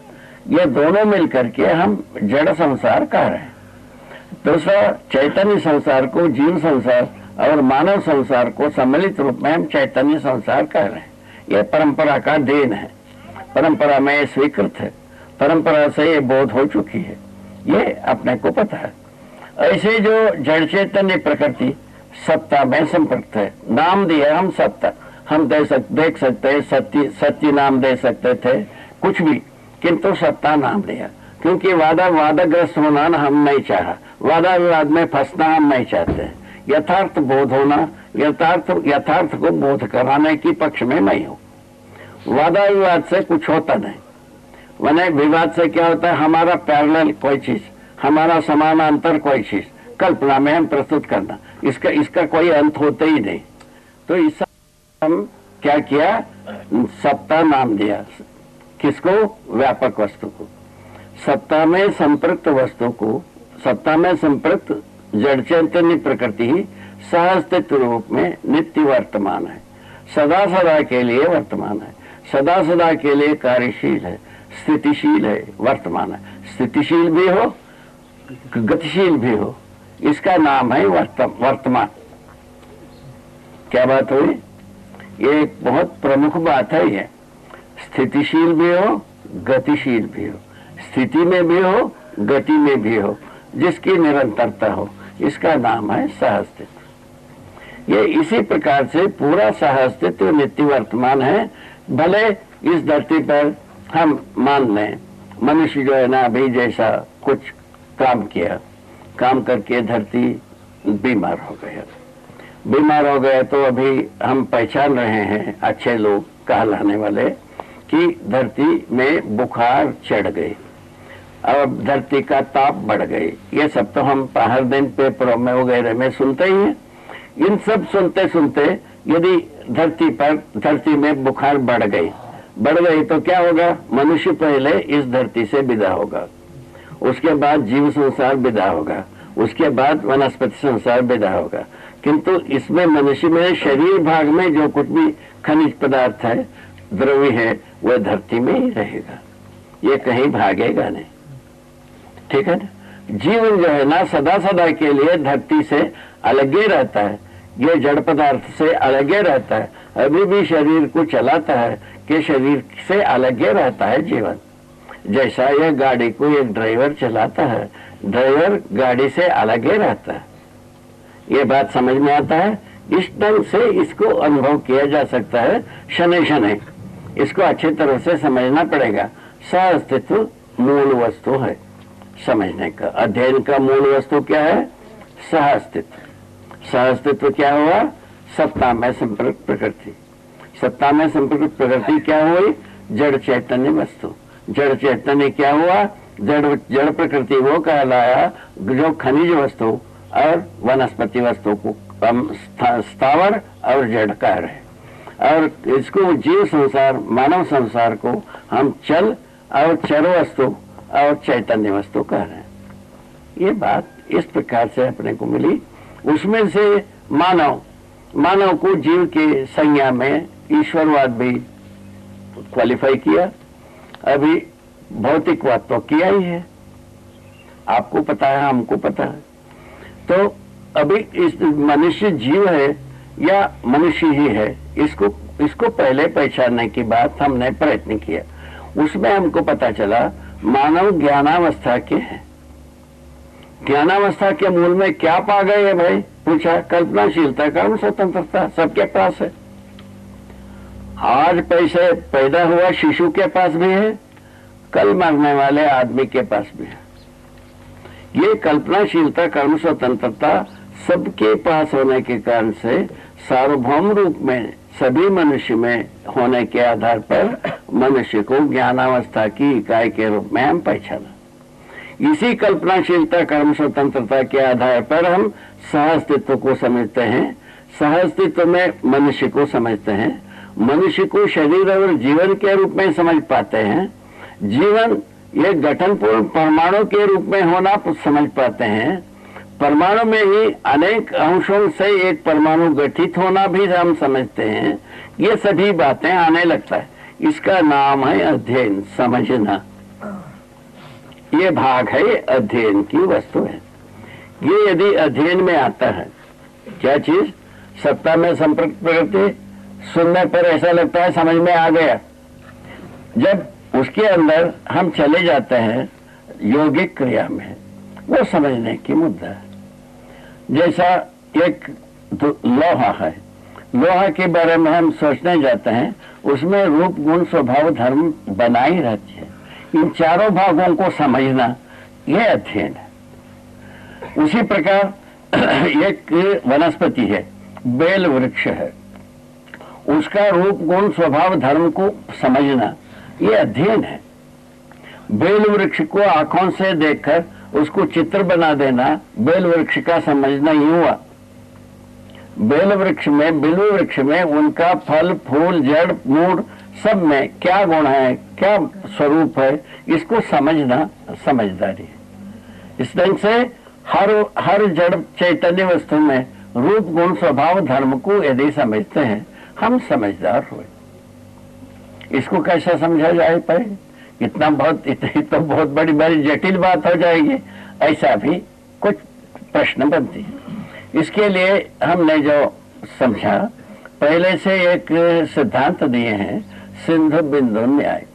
ये दोनों मिलकर के हम जड़ संसार कह रहे हैं। दूसरा, चैतन्य संसार को जीव संसार और मानव संसार को सम्मिलित रूप में हम चैतन्य संसार कह रहे हैं। ये परंपरा का देन है, परंपरा में स्वीकृत है, परंपरा से ये बोध हो चुकी है, ये अपने को पता है। ऐसे जो जड़ चैतन्य प्रकृति सत्ता में संपृक्त है, नाम दिया हम सत्ता, हम देख सकते हैं, सत्य नाम दे सकते थे, कुछ भी, किंतु सत्ता नाम दिया, क्योंकि वादग्रस्त होना हम नहीं चाहा, वादा विवाद में फंसना हम नहीं चाहते। यथार्थ बोध होना, यथार्थ को बोध कराने की पक्ष में मैं हूँ। वादा विवाद से कुछ होता नहीं, मैंने विवाद से क्या होता है, हमारा पैरेलल कोई चीज, हमारा समानांतर कोई चीज कल्पना में हम प्रस्तुत करना, इसका कोई अंत होता ही नहीं। तो इस हम क्या किया, सत्ता नाम दिया, किसको, व्यापक वस्तु को, सत्ता में संपृक्त वस्तु को, सत्ता में संपृक्त जड़ चैतन्य प्रकृति ही सहअस्तित्व रूप में नित्य वर्तमान है, सदा सदा के लिए वर्तमान है, सदा सदा के लिए कार्यशील है, स्थितिशील है, वर्तमान है। स्थितिशील भी हो, गतिशील भी हो, इसका नाम है वर्तमान। क्या बात हुई, ये एक बहुत प्रमुख बात है। ये स्थितिशील भी हो, गतिशील भी हो, स्थिति में भी हो, गति में भी हो, जिसकी निरंतरता हो, इसका नाम है सहअस्तित्व। ये इसी प्रकार से पूरा सहअस्तित्व नित्य वर्तमान है। भले इस धरती पर हम मान लें मनुष्य जो है ना, अभी जैसा कुछ काम किया, काम करके धरती बीमार हो गया, तो अभी हम पहचान रहे हैं, अच्छे लोग कहलाने वाले, कि धरती में बुखार चढ़ गई और धरती का ताप बढ़ गई। ये सब तो हम हर दिन पेपरों में वगैरह में सुनते ही हैं। इन सब सुनते सुनते यदि धरती में बुखार बढ़ गई तो क्या होगा, मनुष्य पहले इस धरती से विदा होगा, उसके बाद जीव संसार विदा होगा, उसके बाद वनस्पति संसार विदा होगा। किंतु इसमें मनुष्य में शरीर भाग में जो कुछ भी खनिज पदार्थ है, द्रव्य है, वह धरती में ही रहेगा, ये कहीं भागेगा नहीं। ठीक है ना। जीवन जो है ना, सदा सदा के लिए धरती से अलग ही रहता है, ये जड़ पदार्थ से अलग ही रहता है, अभी भी शरीर को चलाता है कि शरीर से अलग ही रहता है जीवन। जैसा यह गाड़ी को एक ड्राइवर चलाता है, ड्राइवर गाड़ी से अलग ही रहता है। ये बात समझ में आता है। इस ढंग से इसको अनुभव किया जा सकता है, शनै शनै इसको अच्छी तरह से समझना पड़ेगा। सहअस्तित्व मूल वस्तु है समझने का, अध्ययन का मूल वस्तु क्या है, सहअस्तित्व। सहअस्तित्व क्या हुआ, सत्ता में संपर्क प्रकृति। सत्ता में संपर्क प्रकृति क्या हुई, जड़ चैतन्य वस्तु। जड़ चैतन्य क्या हुआ, जड़ प्रकृति वो कहलाया जो खनिज वस्तु और वनस्पति वस्तु को हम स्थावर और जड़ कह रहे हैं, और इसको जीव संसार मानव संसार को हम चल और चर वस्तु और चैतन्य वस्तु कह रहे हैं। ये बात इस प्रकार से अपने को मिली। उसमें से मानव को जीव के संज्ञा में ईश्वरवाद भी क्वालिफाई किया, अभी भौतिकवाद तो किया ही है, आपको पता है, हमको पता है। तो अभी इस मनुष्य जीव है या मनुष्य ही है, इसको पहले पहचानने की बात हमने प्रयत्न किया। उसमें हमको पता चला मानव ज्ञानावस्था के है। ज्ञानावस्था के मूल में क्या पा गए है भाई, पूछा, कल्पनाशीलता, कर्म स्वतंत्रता सबके पास है। आज पैसे पैदा हुआ शिशु के पास भी है, कल मरने वाले आदमी के पास भी है। ये कल्पनाशीलता, कर्म स्वतंत्रता सबके पास होने के कारण से सार्वभौम रूप में सभी मनुष्य में होने के आधार पर मनुष्य को ज्ञानावस्था की इकाई के रूप में हम पहचाना। इसी कल्पनाशीलता, कर्म स्वतंत्रता के आधार पर हम सहअस्तित्व को समझते हैं, सहअस्तित्व में मनुष्य को समझते हैं, मनुष्य को शरीर और जीवन के रूप में समझ पाते हैं। जीवन ये गठनपूर्ण परमाणु के रूप में होना समझ पाते हैं, परमाणु में ही अनेक अंशों से एक परमाणु गठित होना भी हम समझते हैं। ये सभी बातें आने लगता है। इसका नाम है अध्ययन, समझना। ये भाग है अध्ययन की वस्तु है। ये यदि अध्ययन में आता है, क्या चीज? सत्ता में संपर्क प्रकृति, सुनने पर ऐसा लगता है समझ में आ गया। जब उसके अंदर हम चले जाते हैं योगिक क्रिया में, वो समझने की मुद्दा है। जैसा एक लोहा है, लोहा के बारे में हम सोचने जाते हैं, उसमें रूप गुण स्वभाव धर्म बनाई रहती है। इन चारों भागों को समझना यह अध्ययन है। उसी प्रकार एक वनस्पति है, बेल वृक्ष है, उसका रूप गुण स्वभाव धर्म को समझना ये अध्ययन है। बेल वृक्ष को आंखों से देखकर उसको चित्र बना देना बेल वृक्ष का समझना ही हुआ। बेल वृक्ष में, बिल्व वृक्ष में उनका फल फूल जड़ मूड सब में क्या गुण है, क्या स्वरूप है, इसको समझना समझदारी है। इस ढंग से हर जड़ चैतन्य वस्तु में रूप गुण स्वभाव धर्म को यदि समझते हैं, हम समझदार हुए। इसको कैसे समझा जाए पाए? इतना तो बहुत बड़ी बड़ी जटिल बात हो जाएगी। ऐसा भी कुछ प्रश्न बनती है। इसके लिए हमने जो समझा, पहले से एक सिद्धांत दिए हैं, सिंधु बिंदु न्याय।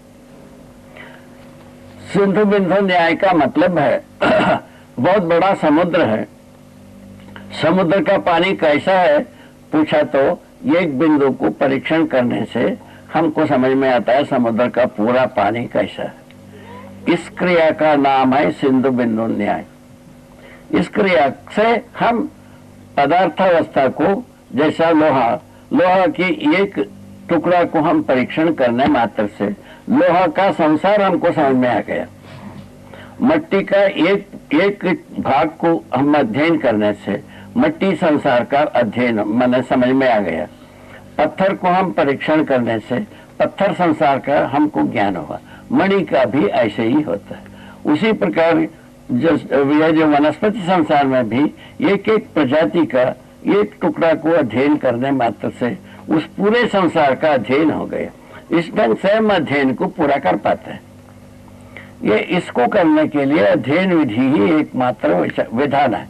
सिंधु बिंदु न्याय का मतलब है बहुत बड़ा समुद्र है, समुद्र का पानी कैसा है पूछा तो एक बिंदु को परीक्षण करने से हमको समझ में आता है समुद्र का पूरा पानी कैसा है। इस क्रिया का नाम है सिंधु बिंदु न्याय। इस क्रिया से हम पदार्थावस्था को, जैसा लोहा की एक टुकड़ा को हम परीक्षण करने मात्र से लोहा का संसार हमको समझ में आ गया। मट्टी का एक भाग को हम अध्ययन करने से मट्टी संसार का अध्ययन मैंने समझ में आ गया। पत्थर को हम परीक्षण करने से पत्थर संसार का हमको ज्ञान हुआ। मणि का भी ऐसे ही होता है। उसी प्रकार जो वनस्पति संसार में भी एक एक प्रजाति का एक टुकड़ा को अध्ययन करने मात्र से उस पूरे संसार का अध्ययन हो गया। इस ढंग से हम अध्ययन को पूरा कर पाते हैं। ये इसको करने के लिए अध्ययन विधि ही एकमात्र विधान है।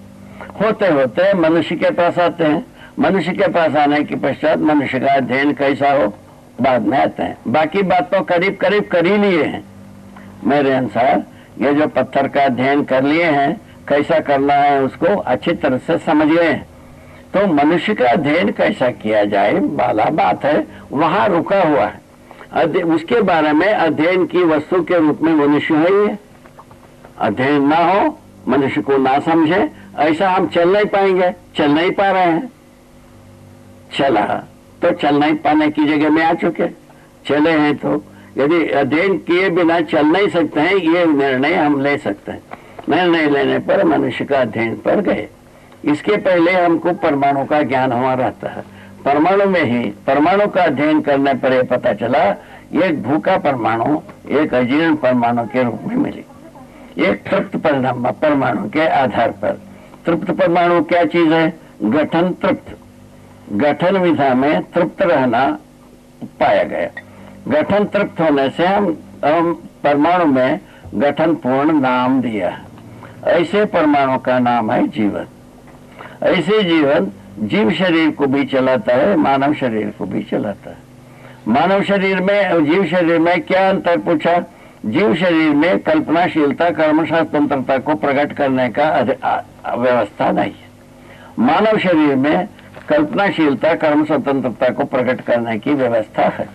होते होते मनुष्य के पास आते हैं। मनुष्य के पास आने के पश्चात मनुष्य का अध्ययन कैसा हो बाद में आते हैं। बाकी बात तो करीब करीब कर ही लिए हैं। मेरे अनुसार ये जो पत्थर का अध्ययन कर लिए हैं, कैसा करना है उसको अच्छी तरह से समझ गए हैं। तो मनुष्य का अध्ययन कैसा किया जाए वाला बात है, वहां रुका हुआ है। उसके बारे में अध्ययन की वस्तु के रूप में मनुष्य है। ये अध्ययन ना हो, मनुष्य को ना समझे, ऐसा हम चल नहीं पाएंगे। चल नहीं पा रहे हैं। चला तो चल नहीं पाने की जगह में आ चुके। चले हैं तो यदि अध्ययन किए बिना चल नहीं सकते हैं, ये निर्णय हम ले सकते हैं। निर्णय लेने पर मनुष्य का अध्ययन पर गए। इसके पहले हमको परमाणु का ज्ञान हुआ रहता है। परमाणु में ही परमाणु का अध्ययन करने पर यह पता चला एक भूखा परमाणु एक अजीर्ण परमाणु के रूप में मिली। एक तृप्त परमाणु के आधार पर। तृप्त परमाणु क्या चीज है? गठन तृप्त, गठन विधा में तृप्त रहना पाया गया। गठन तृप्त होने से हम परमाणु में गठन पूर्ण नाम दिया। ऐसे परमाणु का नाम है जीवन। ऐसे जीवन जीव शरीर को भी चलाता है, मानव शरीर को भी चलाता है। मानव शरीर में, जीव शरीर में क्या अंतर पूछा? जीव शरीर में कल्पनाशीलता कर्म स्वतंत्रता को प्रकट करने का व्यवस्था नहीं है। मानव शरीर में कल्पनाशीलता कर्म स्वतंत्रता को प्रकट करने की व्यवस्था है।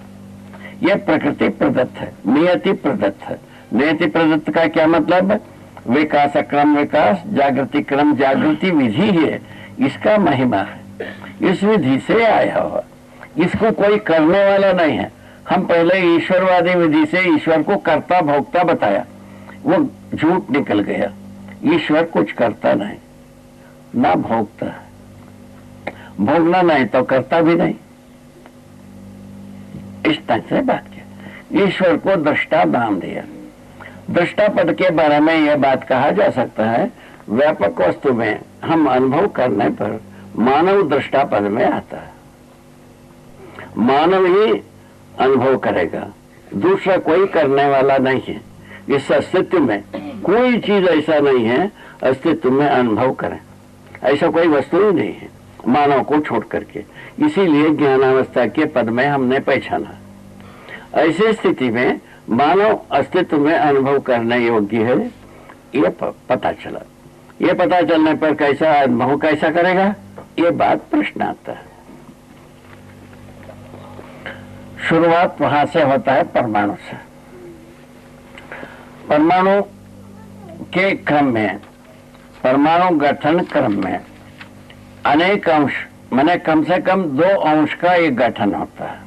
यह प्रकृति प्रदत्त है, नियति प्रदत्त है। नियति प्रदत्त का क्या मतलब? विकास क्रम विकास, जागृति क्रम जागृति विधि है, इसका महिमा है। इस विधि से आया हुआ, इसको कोई करने वाला नहीं है। हम पहले ईश्वरवादी विधि से ईश्वर को कर्ता भोक्ता बताया, वो झूठ निकल गया। ईश्वर कुछ करता नहीं, ना भोगता है। भोगना नहीं तो करता भी नहीं। इस तरह से बात किया। ईश्वर को दृष्टा नाम दिया। दृष्टापद के बारे में यह बात कहा जा सकता है, व्यापक वस्तु में हम अनुभव करने पर मानव दृष्टापद में आता है। मानव ही अनुभव करेगा, दूसरा कोई करने वाला नहीं है। इस अस्तित्व में कोई चीज ऐसा नहीं है अस्तित्व में अनुभव करें, ऐसा कोई वस्तु ही नहीं है मानव को छोड़ करके। इसीलिए ज्ञानावस्था के पद में हमने पहचाना। ऐसी स्थिति में मानव अस्तित्व में अनुभव करने योग्य है, ये पता चला। ये पता चलने पर कैसा अनुभव कैसा करेगा, ये बात प्रश्न आता है। शुरुआत वहां से होता है परमाणु से। परमाणु के क्रम में, परमाणु गठन क्रम में अनेक अंश, माने कम से कम 2 अंश का एक गठन होता है।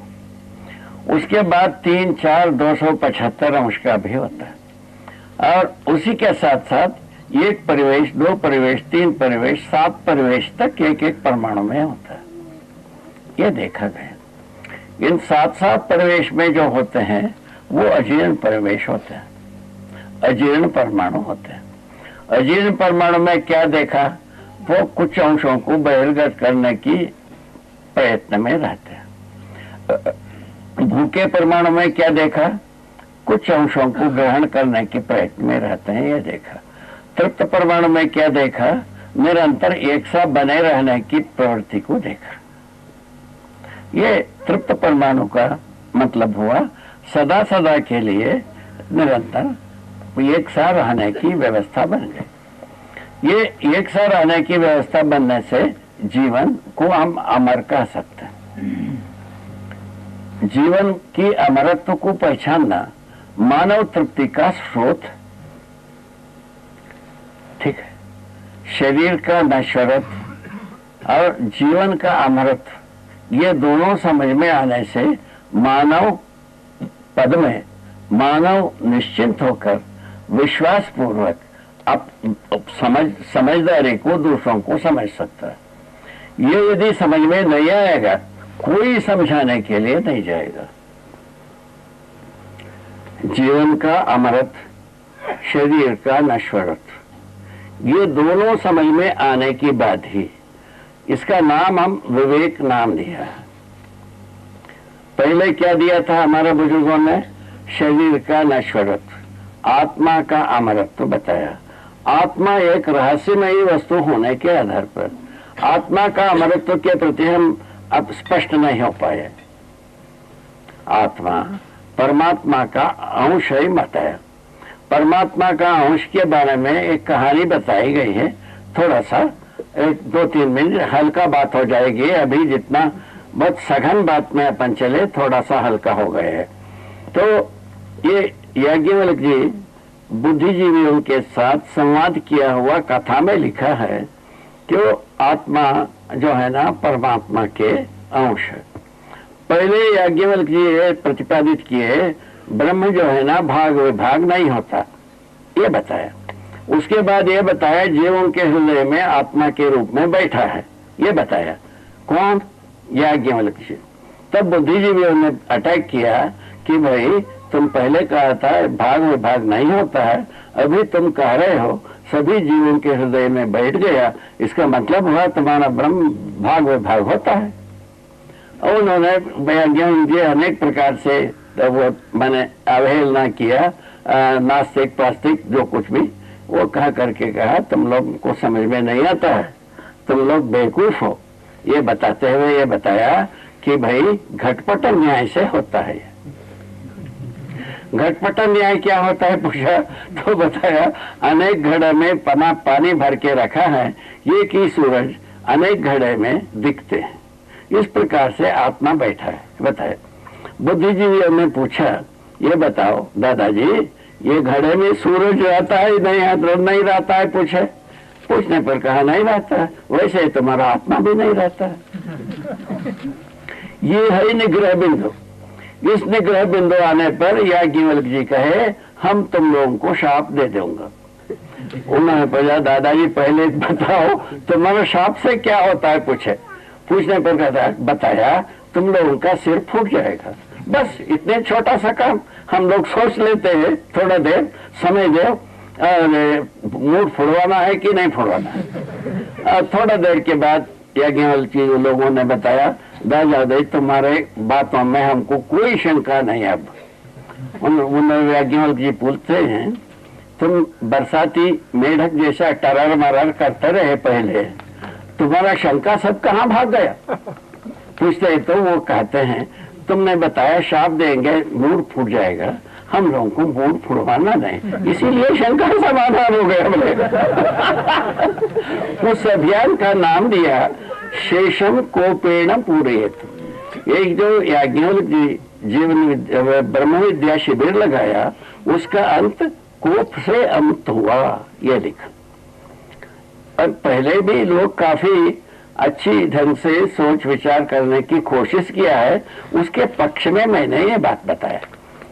उसके बाद 3, 4, 275 अंश का भी होता है। और उसी के साथ साथ 1 परिवेश, 2 परिवेश, 3 परिवेश, 7 परिवेश तक एक परमाणु में होता है। ये देखा गया। इन 7 परिवेश में जो होते हैं वो अजीर्ण परिवेश होते हैं, अजीर्ण परमाणु होते हैं। अजीर्ण परमाणु में क्या देखा, वो कुछ अंशों को बहिर्गत करने की प्रयत्न में रहते हैं। भूखे परमाणु में क्या देखा, कुछ अंशों को ग्रहण करने के प्रयत्न में रहते हैं, ये देखा। तृप्त परमाणु में क्या देखा, निरंतर एक साथ बने रहने की प्रवृत्ति को देखा। ये तृप्त परमाणु का मतलब हुआ सदा सदा के लिए निरंतर एक साथ रहने की व्यवस्था बन गई। ये एक साथ रहने की व्यवस्था बनने से जीवन को हम अमर कह सकते हैं। जीवन की अमरत्व को पहचानना मानव तृप्ति का स्रोत, ठीक है। शरीर का नश्वरत्व और जीवन का अमरत्व, ये दोनों समझ में आने से मानव पद में मानव निश्चिंत होकर विश्वास पूर्वक समझदारी को दूसरों को समझ सकता है। ये यदि समझ में नहीं आएगा, कोई समझाने के लिए नहीं जाएगा। जीवन का अमरत्व, शरीर का नश्वरत्व, ये दोनों समझ में आने के बाद ही इसका नाम हम विवेक नाम दिया है। पहले क्या दिया था हमारे बुजुर्गों ने, शरीर का नश्वरत्व, आत्मा का अमरत्व बताया। आत्मा एक रहस्यमयी वस्तु होने के आधार पर आत्मा का अमरत्व के प्रति हम अब स्पष्ट नहीं हो पाए। आत्मा परमात्मा का अंश ही बताया। परमात्मा का अंश के बारे में एक कहानी बताई गई है। थोड़ा सा 2-3 मिनट हल्का बात हो जाएगी। अभी जितना बहुत सघन बात में अपन चले, थोड़ा सा हल्का हो गए है। तो ये याज्ञवल्क्य जी बुद्धिजीवियों के साथ संवाद किया हुआ कथा में लिखा है कि वो आत्मा जो है ना परमात्मा के अंश है। पहले याज्ञवल्क्य जी ये प्रतिपादित किए, ब्रह्म जो है ना भाग विभाग नहीं होता, ये बताया। उसके बाद ये बताया जीवों के हृदय में आत्मा के रूप में बैठा है, ये बताया। कौन? याज्ञवल्क्य जी। तब बुद्धिजीवियों ने अटैक किया कि भाई तुम पहले कहा था भाग विभाग नहीं होता है, अभी तुम कह रहे हो सभी जीवों के हृदय में बैठ गया, इसका मतलब हुआ तुम्हारा ब्रह्म भाग विभाग होता है। और उन्होंने याज्ञवल्क्य अनेक प्रकार से वो मैंने अवहेलना किया, नास्तिक पास्तिक जो कुछ भी, वो कह करके कहा तुम लोग को समझ में नहीं आता है, तुम लोग बेवकूफ हो। ये बताते हुए ये बताया कि भाई घटपट न्याय से होता है। घटपट न्याय क्या होता है पूछा तो बताया अनेक घड़े में पानी भर के रखा है, ये कि सूरज अनेक घड़े में दिखते हैं, इस प्रकार से आत्मा बैठा है, बताया। बुद्धिजीवियों ने पूछा ये बताओ दादाजी ये घड़े में सूरज रहता है नहीं रहता है? पूछने पर कहा नहीं रहता है। वैसे ही तुम्हारा आत्मा भी नहीं रहता है। ये है निग्रह बिंदु। इस निग्रह बिंदु आने पर याज्ञवल्क्य जी कहे हम तुम लोगों को शाप दे दूंगा। उन्होंने पूछा दादाजी पहले बताओ तुम्हारा शाप से क्या होता है? पूछने पर बताया तुम लोगों का सिर फूट जाएगा बस इतने छोटा सा काम हम लोग सोच लेते हैं, थोड़ा देर समय दो, मूड फुड़वाना है कि नहीं फुड़वाना है। थोड़ा देर के बाद याज्ञवल्क्य जी लोगों ने बताया, दादा तुम्हारे बातों में हमको कोई शंका नहीं। अब उन्होंने याज्ञवल्क्य जी पूछते हैं, तुम बरसाती मेढक जैसा टरर मरर करते रहे पहले, तुम्हारा शंका सब कहाँ भाग गया? पूछते तो वो कहते हैं, तुमने बताया शाप देंगे मूड फूट जाएगा, हम लोगों को मूड फुड़वाना नहीं, इसीलिए शंका समाधान हो गया। बोले उस अभियान का नाम दिया शेषम कोपेण पूरयेत। एक जो याज्ञवल्क्य जीवन ब्रह्म विद्या शिविर लगाया, उसका अंत कोप से अंत हुआ, यह लिखा। और पहले भी लोग काफी अच्छी ढंग से सोच विचार करने की कोशिश किया है, उसके पक्ष में मैंने ये बात बताया,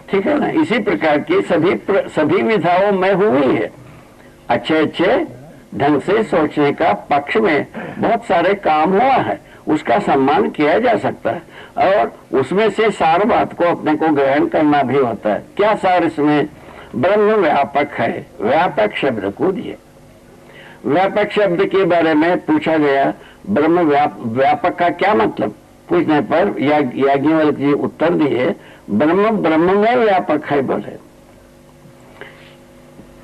ठीक है ना। इसी प्रकार की सभी विधाओं में हुई है। अच्छे ढंग से सोचने का पक्ष में बहुत सारे काम हुआ है, उसका सम्मान किया जा सकता है, और उसमें से सार बात को अपने को ग्रहण करना भी होता है। क्या सार इसमें? ब्रह्म व्यापक है, व्यापक शब्द को दिए। व्यापक शब्द के बारे में पूछा गया, ब्रह्म व्यापक का क्या मतलब? पूछने पर याज्ञवल्क्य जी उत्तर दिए, ब्रह्म में व्यापक है। बोले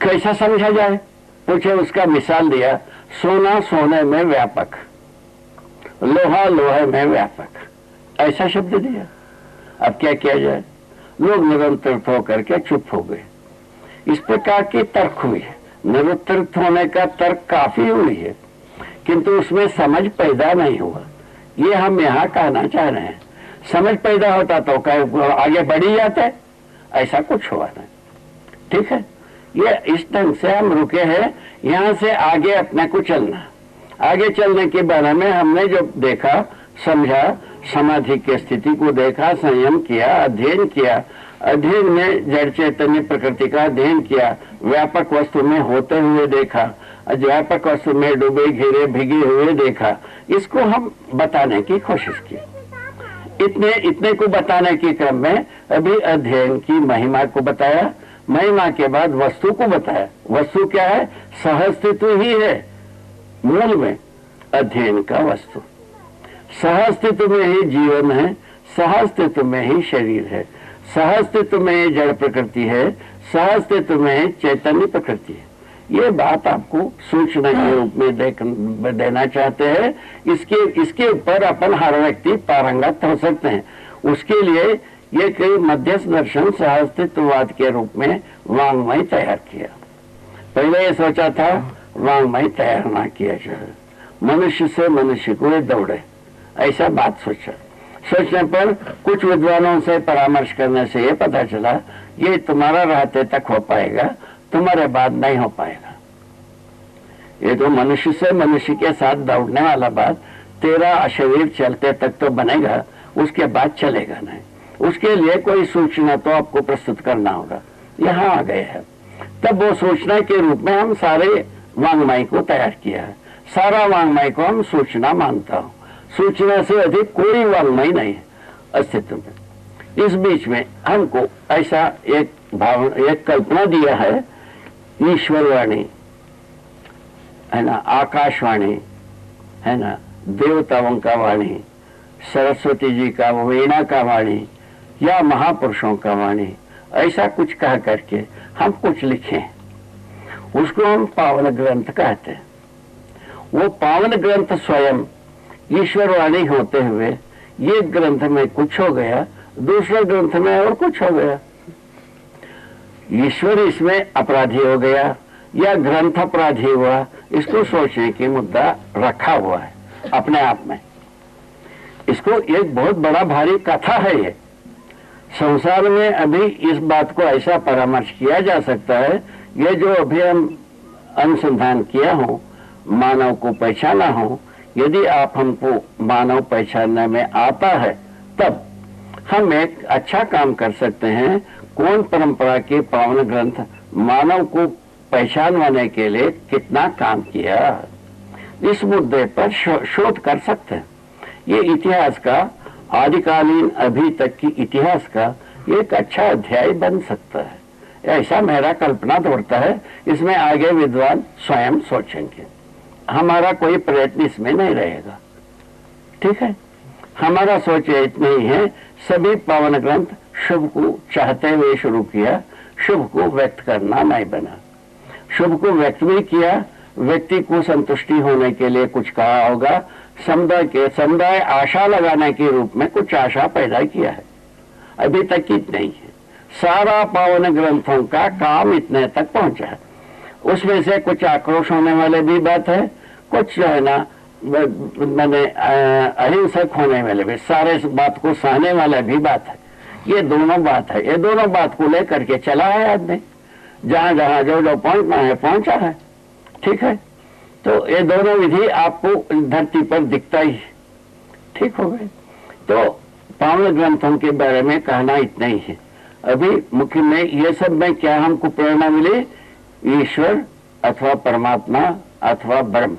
कैसा समझा जाए? पूछे, उसका मिसाल दिया, सोना सोने में व्यापक, लोहा लोहे में व्यापक, ऐसा शब्द दिया। अब क्या किया जाए? लोग निरंतर होकर के चुप हो गए। इस प्रकार की तर्क हुई है, निरुत्तरित होने का तर्क काफी हुई है, किंतु उसमें समझ पैदा नहीं हुआ। ये हम यहाँ कहना चाह रहे हैं। समझ पैदा होता तो आगे बढ़ ही जाते, ऐसा कुछ हुआ नहीं, ठीक है। ये इस ढंग से हम रुके हैं, यहाँ से आगे अपने को चलना। आगे चलने के बारे में हमने जो देखा समझा, समाधि की स्थिति को देखा, संयम किया, अध्ययन किया। अध्ययन में जड़ चैतन्य प्रकृति का अध्ययन किया, व्यापक वस्तु में होते हुए देखा, व्यापक वस्तु में डूबे घिरे भिगे हुए देखा। इसको हम बताने की कोशिश की। इतने को बताने के क्रम में अभी अध्ययन की महिमा को बताया, महिमा के बाद वस्तु को बताया। वस्तु क्या है? सहअस्तित्व ही है मूल में अध्ययन का वस्तु। सहअस्तित्व में ही जीवन है, सहअस्तित्व में ही शरीर है, सहअस्तित्व में ही जड़ प्रकृति है, सहअस्तित्व में ही चैतन्य प्रकृति है। ये बात आपको सूचना के रूप में देना चाहते हैं। इसके ऊपर अपन हर व्यक्ति पारंगत हो सकते हैं। उसके लिए ये कई मध्यस्थ दर्शन सहअस्तित्ववाद के रूप में वाङ्मय तैयार किया। पहले ये सोचा था वाङ्मय तैयार ना किया जाए, मनुष्य से मनुष्य को दौड़े, ऐसा बात सोचने पर कुछ विद्वानों से परामर्श करने से ये पता चला ये तुम्हारा रहते तक हो पाएगा, तुम्हारे बाद नहीं हो पाएगा। ये तो मनुष्य से मनुष्य के साथ दौड़ने वाला बात तेरा शरीर चलते तक तो बनेगा, उसके बाद चलेगा नहीं। उसके लिए कोई सूचना तो आपको प्रस्तुत करना होगा। यहाँ आ गए हैं, तब वो सूचना के रूप में हम सारे वाङ्मय को तैयार किया है। सारा वाङ्मय को हम सूचना मानता हूँ। सूचना से अधिक कोई वाङ्मय नहीं है अस्तित्व में। इस बीच में हमको ऐसा एक कल्पना दिया है, ईश्वरवाणी है ना, आकाशवाणी है ना, देवताओं का वाणी, सरस्वती जी का वीणा का वाणी या महापुरुषों का वाणी, ऐसा कुछ कह करके हम कुछ लिखें, उसको हम पावन ग्रंथ कहते हैं। वो पावन ग्रंथ स्वयं ईश्वरवाणी होते हुए ये ग्रंथ में कुछ हो गया, दूसरे ग्रंथ में और कुछ हो गया। ईश्वर इसमें अपराधी हो गया या ग्रंथ अपराधी हुआ, इसको सोचने की मुद्दा रखा हुआ है अपने आप में। इसको एक बहुत बड़ा भारी कथा है। ये संसार में अभी इस बात को ऐसा परामर्श किया जा सकता है, ये जो अभी हम अनुसंधान किया हो, मानव को पहचाना हो, यदि आप हमको मानव पहचानने में आता है तब हम एक अच्छा काम कर सकते हैं। कौन परंपरा के पावन ग्रंथ मानव को पहचानवाने के लिए कितना काम किया, इस मुद्दे पर शोध कर सकते हैं। ये इतिहास का आदिकालीन अभी तक की इतिहास का एक अच्छा अध्याय बन सकता है, ऐसा मेरा कल्पना तोड़ता है। इसमें आगे विद्वान स्वयं सोचेंगे, हमारा कोई प्रयत्न इसमें नहीं रहेगा। ठीक है, हमारा सोच इतना ही है, सभी पावन ग्रंथ शुभ को चाहते हुए शुरू किया, शुभ को व्यक्त करना नहीं बना। शुभ को व्यक्त भी किया, व्यक्ति को संतुष्टि होने के लिए कुछ कहा होगा, समुदाय आशा लगाने के रूप में कुछ आशा पैदा किया है, अभी तक इतना ही है। सारा पावन ग्रंथों का काम इतने तक पहुंचा है। उसमें से कुछ आक्रोश होने वाले भी बात है, कुछ जो है ना मैंने अहिंसक होने वाले भी, सारे बात को सहने वाला भी बात है। ये दोनों बात है, ये दोनों बात को लेकर के चला है आदमी, जहां जहां जो जो पहुंचना है पहुंचा है। ठीक है, तो ये दोनों विधि आपको धरती पर दिखता ही। ठीक हो गए, तो पावन ग्रंथों के बारे में कहना इतना ही है। अभी मुख्य में ये सब में क्या हमको प्रेरणा मिली, ईश्वर अथवा परमात्मा अथवा ब्रह्म,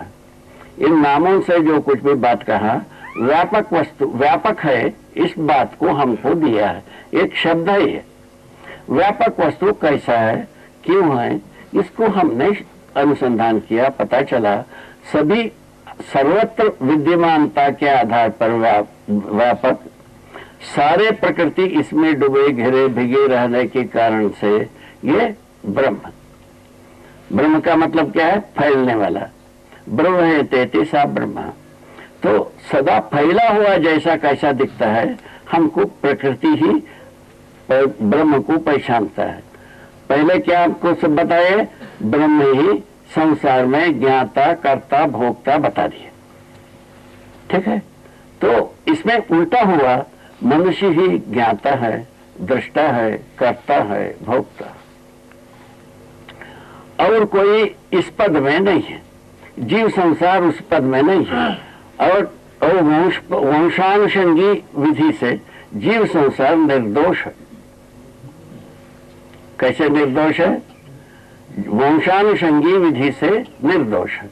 इन नामों से जो कुछ भी बात कहा, व्यापक वस्तु व्यापक है, इस बात को हमको दिया है, एक शब्द है ये। व्यापक वस्तु कैसा है, क्यों है, इसको हमने अनुसंधान किया, पता चला सभी सर्वत्र विद्यमानता के आधार पर व्यापक, सारे प्रकृति इसमें डूबे घिरे भिगे रहने के कारण से ये ब्रह्म। ब्रह्म का मतलब क्या है, फैलने वाला। ब्रह्म है तेति सा ब्रह्म, तो सदा फैला हुआ जैसा कैसा दिखता है, हमको प्रकृति ही ब्रह्म को पहचानता है। पहले क्या आपको सब बताए, ब्रह्म ही संसार में ज्ञाता कर्ता भोक्ता बता दिए। ठीक है, तो इसमें उल्टा हुआ, मनुष्य ही ज्ञाता है, दृष्टा है, कर्ता है, भोक्ता, और कोई इस पद में नहीं है। जीव संसार उस पद में नहीं है, और वंशानुषंगी विधि से जीव संसार निर्दोष है। कैसे निर्दोष है, वंशानुषंगी विधि से निर्दोष है।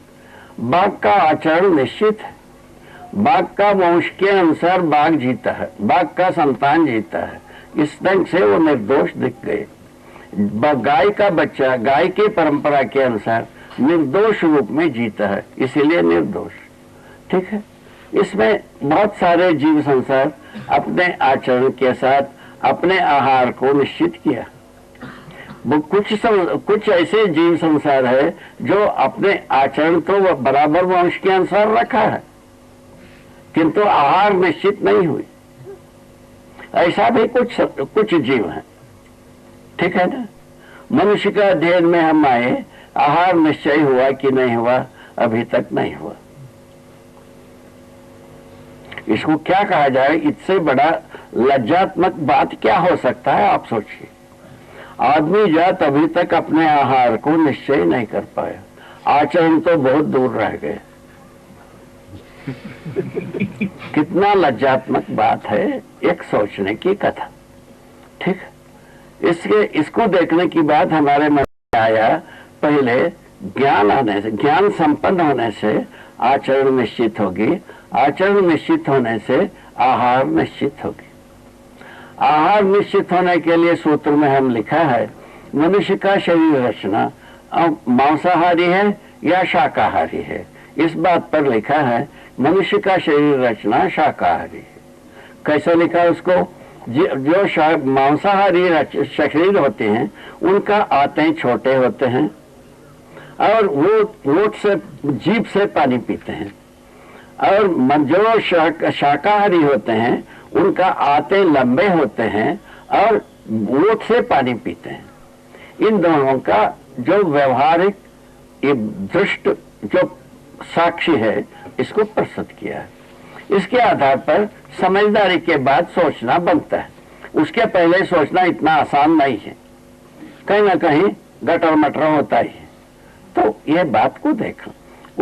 बाघ का आचरण निश्चित है, बाघ का वंश के अनुसार बाघ जीता है, बाघ का संतान जीता है, इस ढंग से वो निर्दोष दिख गए। गाय का बच्चा गाय की परंपरा के अनुसार निर्दोष रूप में जीता है, इसीलिए निर्दोष। ठीक है, इसमें बहुत सारे जीव संसार अपने आचरण के साथ अपने आहार को निश्चित किया। कुछ ऐसे जीव संसार है जो अपने आचरण तो बराबर वंश के अनुसार रखा है, किंतु आहार निश्चित नहीं हुई। ऐसा भी कुछ जीव हैं। ठीक है ना, मनुष्य का अध्ययन में हम आए, आहार निश्चय हुआ कि नहीं हुआ, अभी तक नहीं हुआ। इसको क्या कहा जाए, इससे बड़ा लज्जात्मक बात क्या हो सकता है, आप सोचिए। आदमी जात अभी तक अपने आहार को निश्चय नहीं कर पाया, आचरण तो बहुत दूर रह गए। कितना लज्जात्मक बात है, एक सोचने की कथा। ठीक, इसको देखने की बात हमारे मन में आया, पहले ज्ञान आने से, ज्ञान संपन्न होने से आचरण निश्चित होगी, आचरण निश्चित होने से आहार निश्चित होगी। आहार निश्चित होने के लिए सूत्र में हम लिखा है, मनुष्य का शरीर रचना मांसाहारी है या शाकाहारी है। इस बात पर लिखा है मनुष्य का शरीर रचना शाकाहारी है। कैसे लिखा उसको, जो मांसाहारी शरीर होते हैं उनका आते छोटे होते हैं और वो होठ से जीभ से पानी पीते हैं, और जो शाकाहारी होते हैं उनका आते लंबे होते हैं और होठ से पानी पीते हैं। इन दोनों का जो व्यवहारिक दृष्ट जो साक्षी है, इसको प्रस्तुत किया है। इसके आधार पर समझदारी के बाद सोचना बनता है, उसके पहले सोचना इतना आसान नहीं है, कहीं ना कहीं गटर मटर होता ही है। तो ये बात को देखो,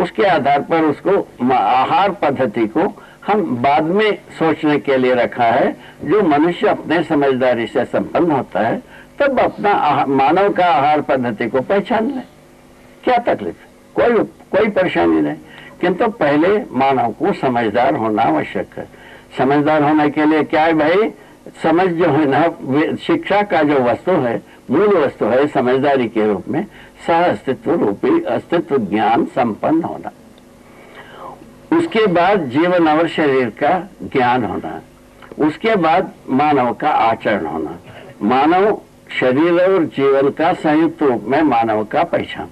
उसके आधार पर उसको आहार पद्धति को हम बाद में सोचने के लिए रखा है। जो मनुष्य अपने समझदारी से संपन्न होता है तब अपना मानव का आहार पद्धति को पहचान ले, क्या तकलीफ, कोई परेशानी नहीं, किंतु पहले मानव को समझदार होना आवश्यक है। समझदार होने के लिए क्या है भाई, समझ जो है ना, शिक्षा का जो वस्तु है, मूल वस्तु है समझदारी के रूप में सह अस्तित्व रूपी अस्तित्व ज्ञान संपन्न होना। उसके बाद जीवन और शरीर का ज्ञान होना, उसके बाद मानव का आचरण होना, मानव शरीर और जीवन का संयुक्त रूप में मानव का पहचान।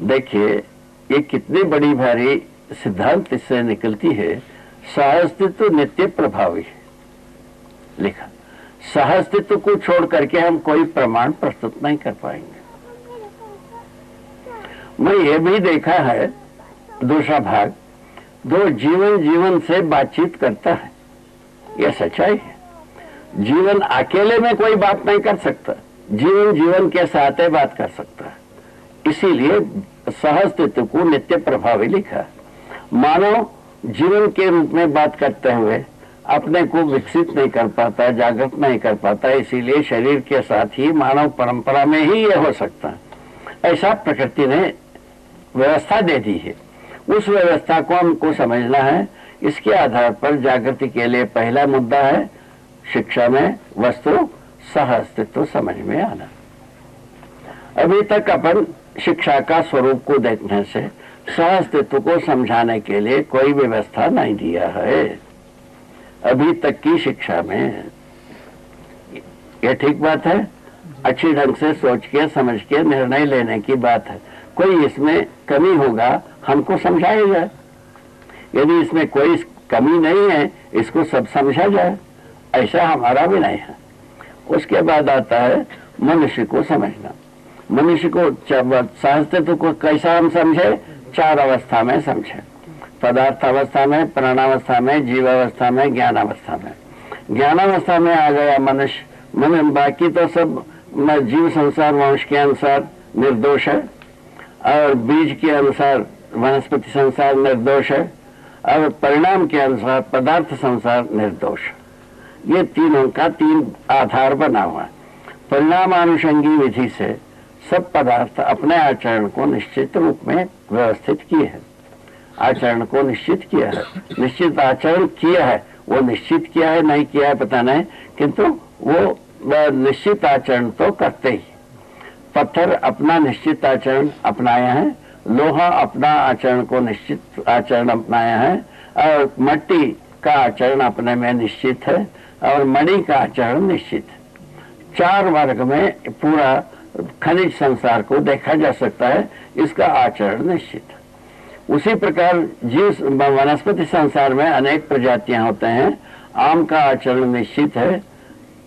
देखिए ये कितनी बड़ी भारी सिद्धांत इससे निकलती है। सहअस्तित्व नित्य प्रभावी है, लिखा। सहअस्तित्व को छोड़ करके हम कोई प्रमाण प्रस्तुत नहीं कर पाएंगे। मैं ये भी देखा है, दूसरा भाग, दो जीवन से बातचीत करता है, यह सच्चाई है। जीवन अकेले में कोई बात नहीं कर सकता, जीवन के साथ बात कर सकता है। इसीलिए सहअस्तित्व को नित्य प्रभावी लिखा। मानव जीवन के रूप में बात करते हुए अपने को विकसित नहीं कर पाता, जागृत नहीं कर पाता, इसीलिए शरीर के साथ ही मानव परंपरा में ही यह हो सकता है। ऐसा प्रकृति ने व्यवस्था दे दी है, उस व्यवस्था को हमको समझना है। इसके आधार पर जागृति के लिए पहला मुद्दा है शिक्षा में वस्तु सहअस्तित्व समझ में आना। अभी तक अपन शिक्षा का स्वरूप को देखने से सहअस्तित्व को समझाने के लिए कोई व्यवस्था नहीं दिया है। अभी तक की शिक्षा में यह ठीक बात है, अच्छी ढंग से सोच के समझ के निर्णय लेने की बात है। कोई इसमें कमी होगा हमको समझाया जाए, यदि इसमें कोई कमी नहीं है इसको सब समझा जाए, ऐसा हमारा भी नहीं है। उसके बाद आता है मनुष्य को समझना। मनुष्य को सहअस्तित्व को कैसा हम समझे, चार अवस्था में समझे, पदार्थ अवस्था में, प्राणावस्था में, जीवावस्था में, ज्ञानावस्था में। ज्ञानावस्था में आ गया मनुष्य, बाकी तो सब जीव संसार वंश के अनुसार निर्दोष है, और बीज के अनुसार वनस्पति संसार निर्दोष है, और परिणाम के अनुसार पदार्थ संसार निर्दोष। ये तीनों का तीन आधार बना हुआ है। परिणाम अनुषंगी विधि से सब पदार्थ अपने आचरण को निश्चित रूप में व्यवस्थित किए हैं, आचरण को निश्चित किया है, निश्चित आचरण किया है। वो निश्चित किया है नहीं किया है पता नहीं, किंतु वो निश्चित आचरण तो करते ही। पत्थर अपना निश्चित आचरण अपनाया है, लोहा अपना आचरण को निश्चित आचरण अपनाया है, और मिट्टी का आचरण अपने में निश्चित है, और मणि का आचरण निश्चित है। चार वर्ग में पूरा खनिज संसार को देखा जा सकता है, इसका आचरण निश्चित है। उसी प्रकार जीव वनस्पति संसार में अनेक प्रजातियां होते हैं। आम का आचरण निश्चित है,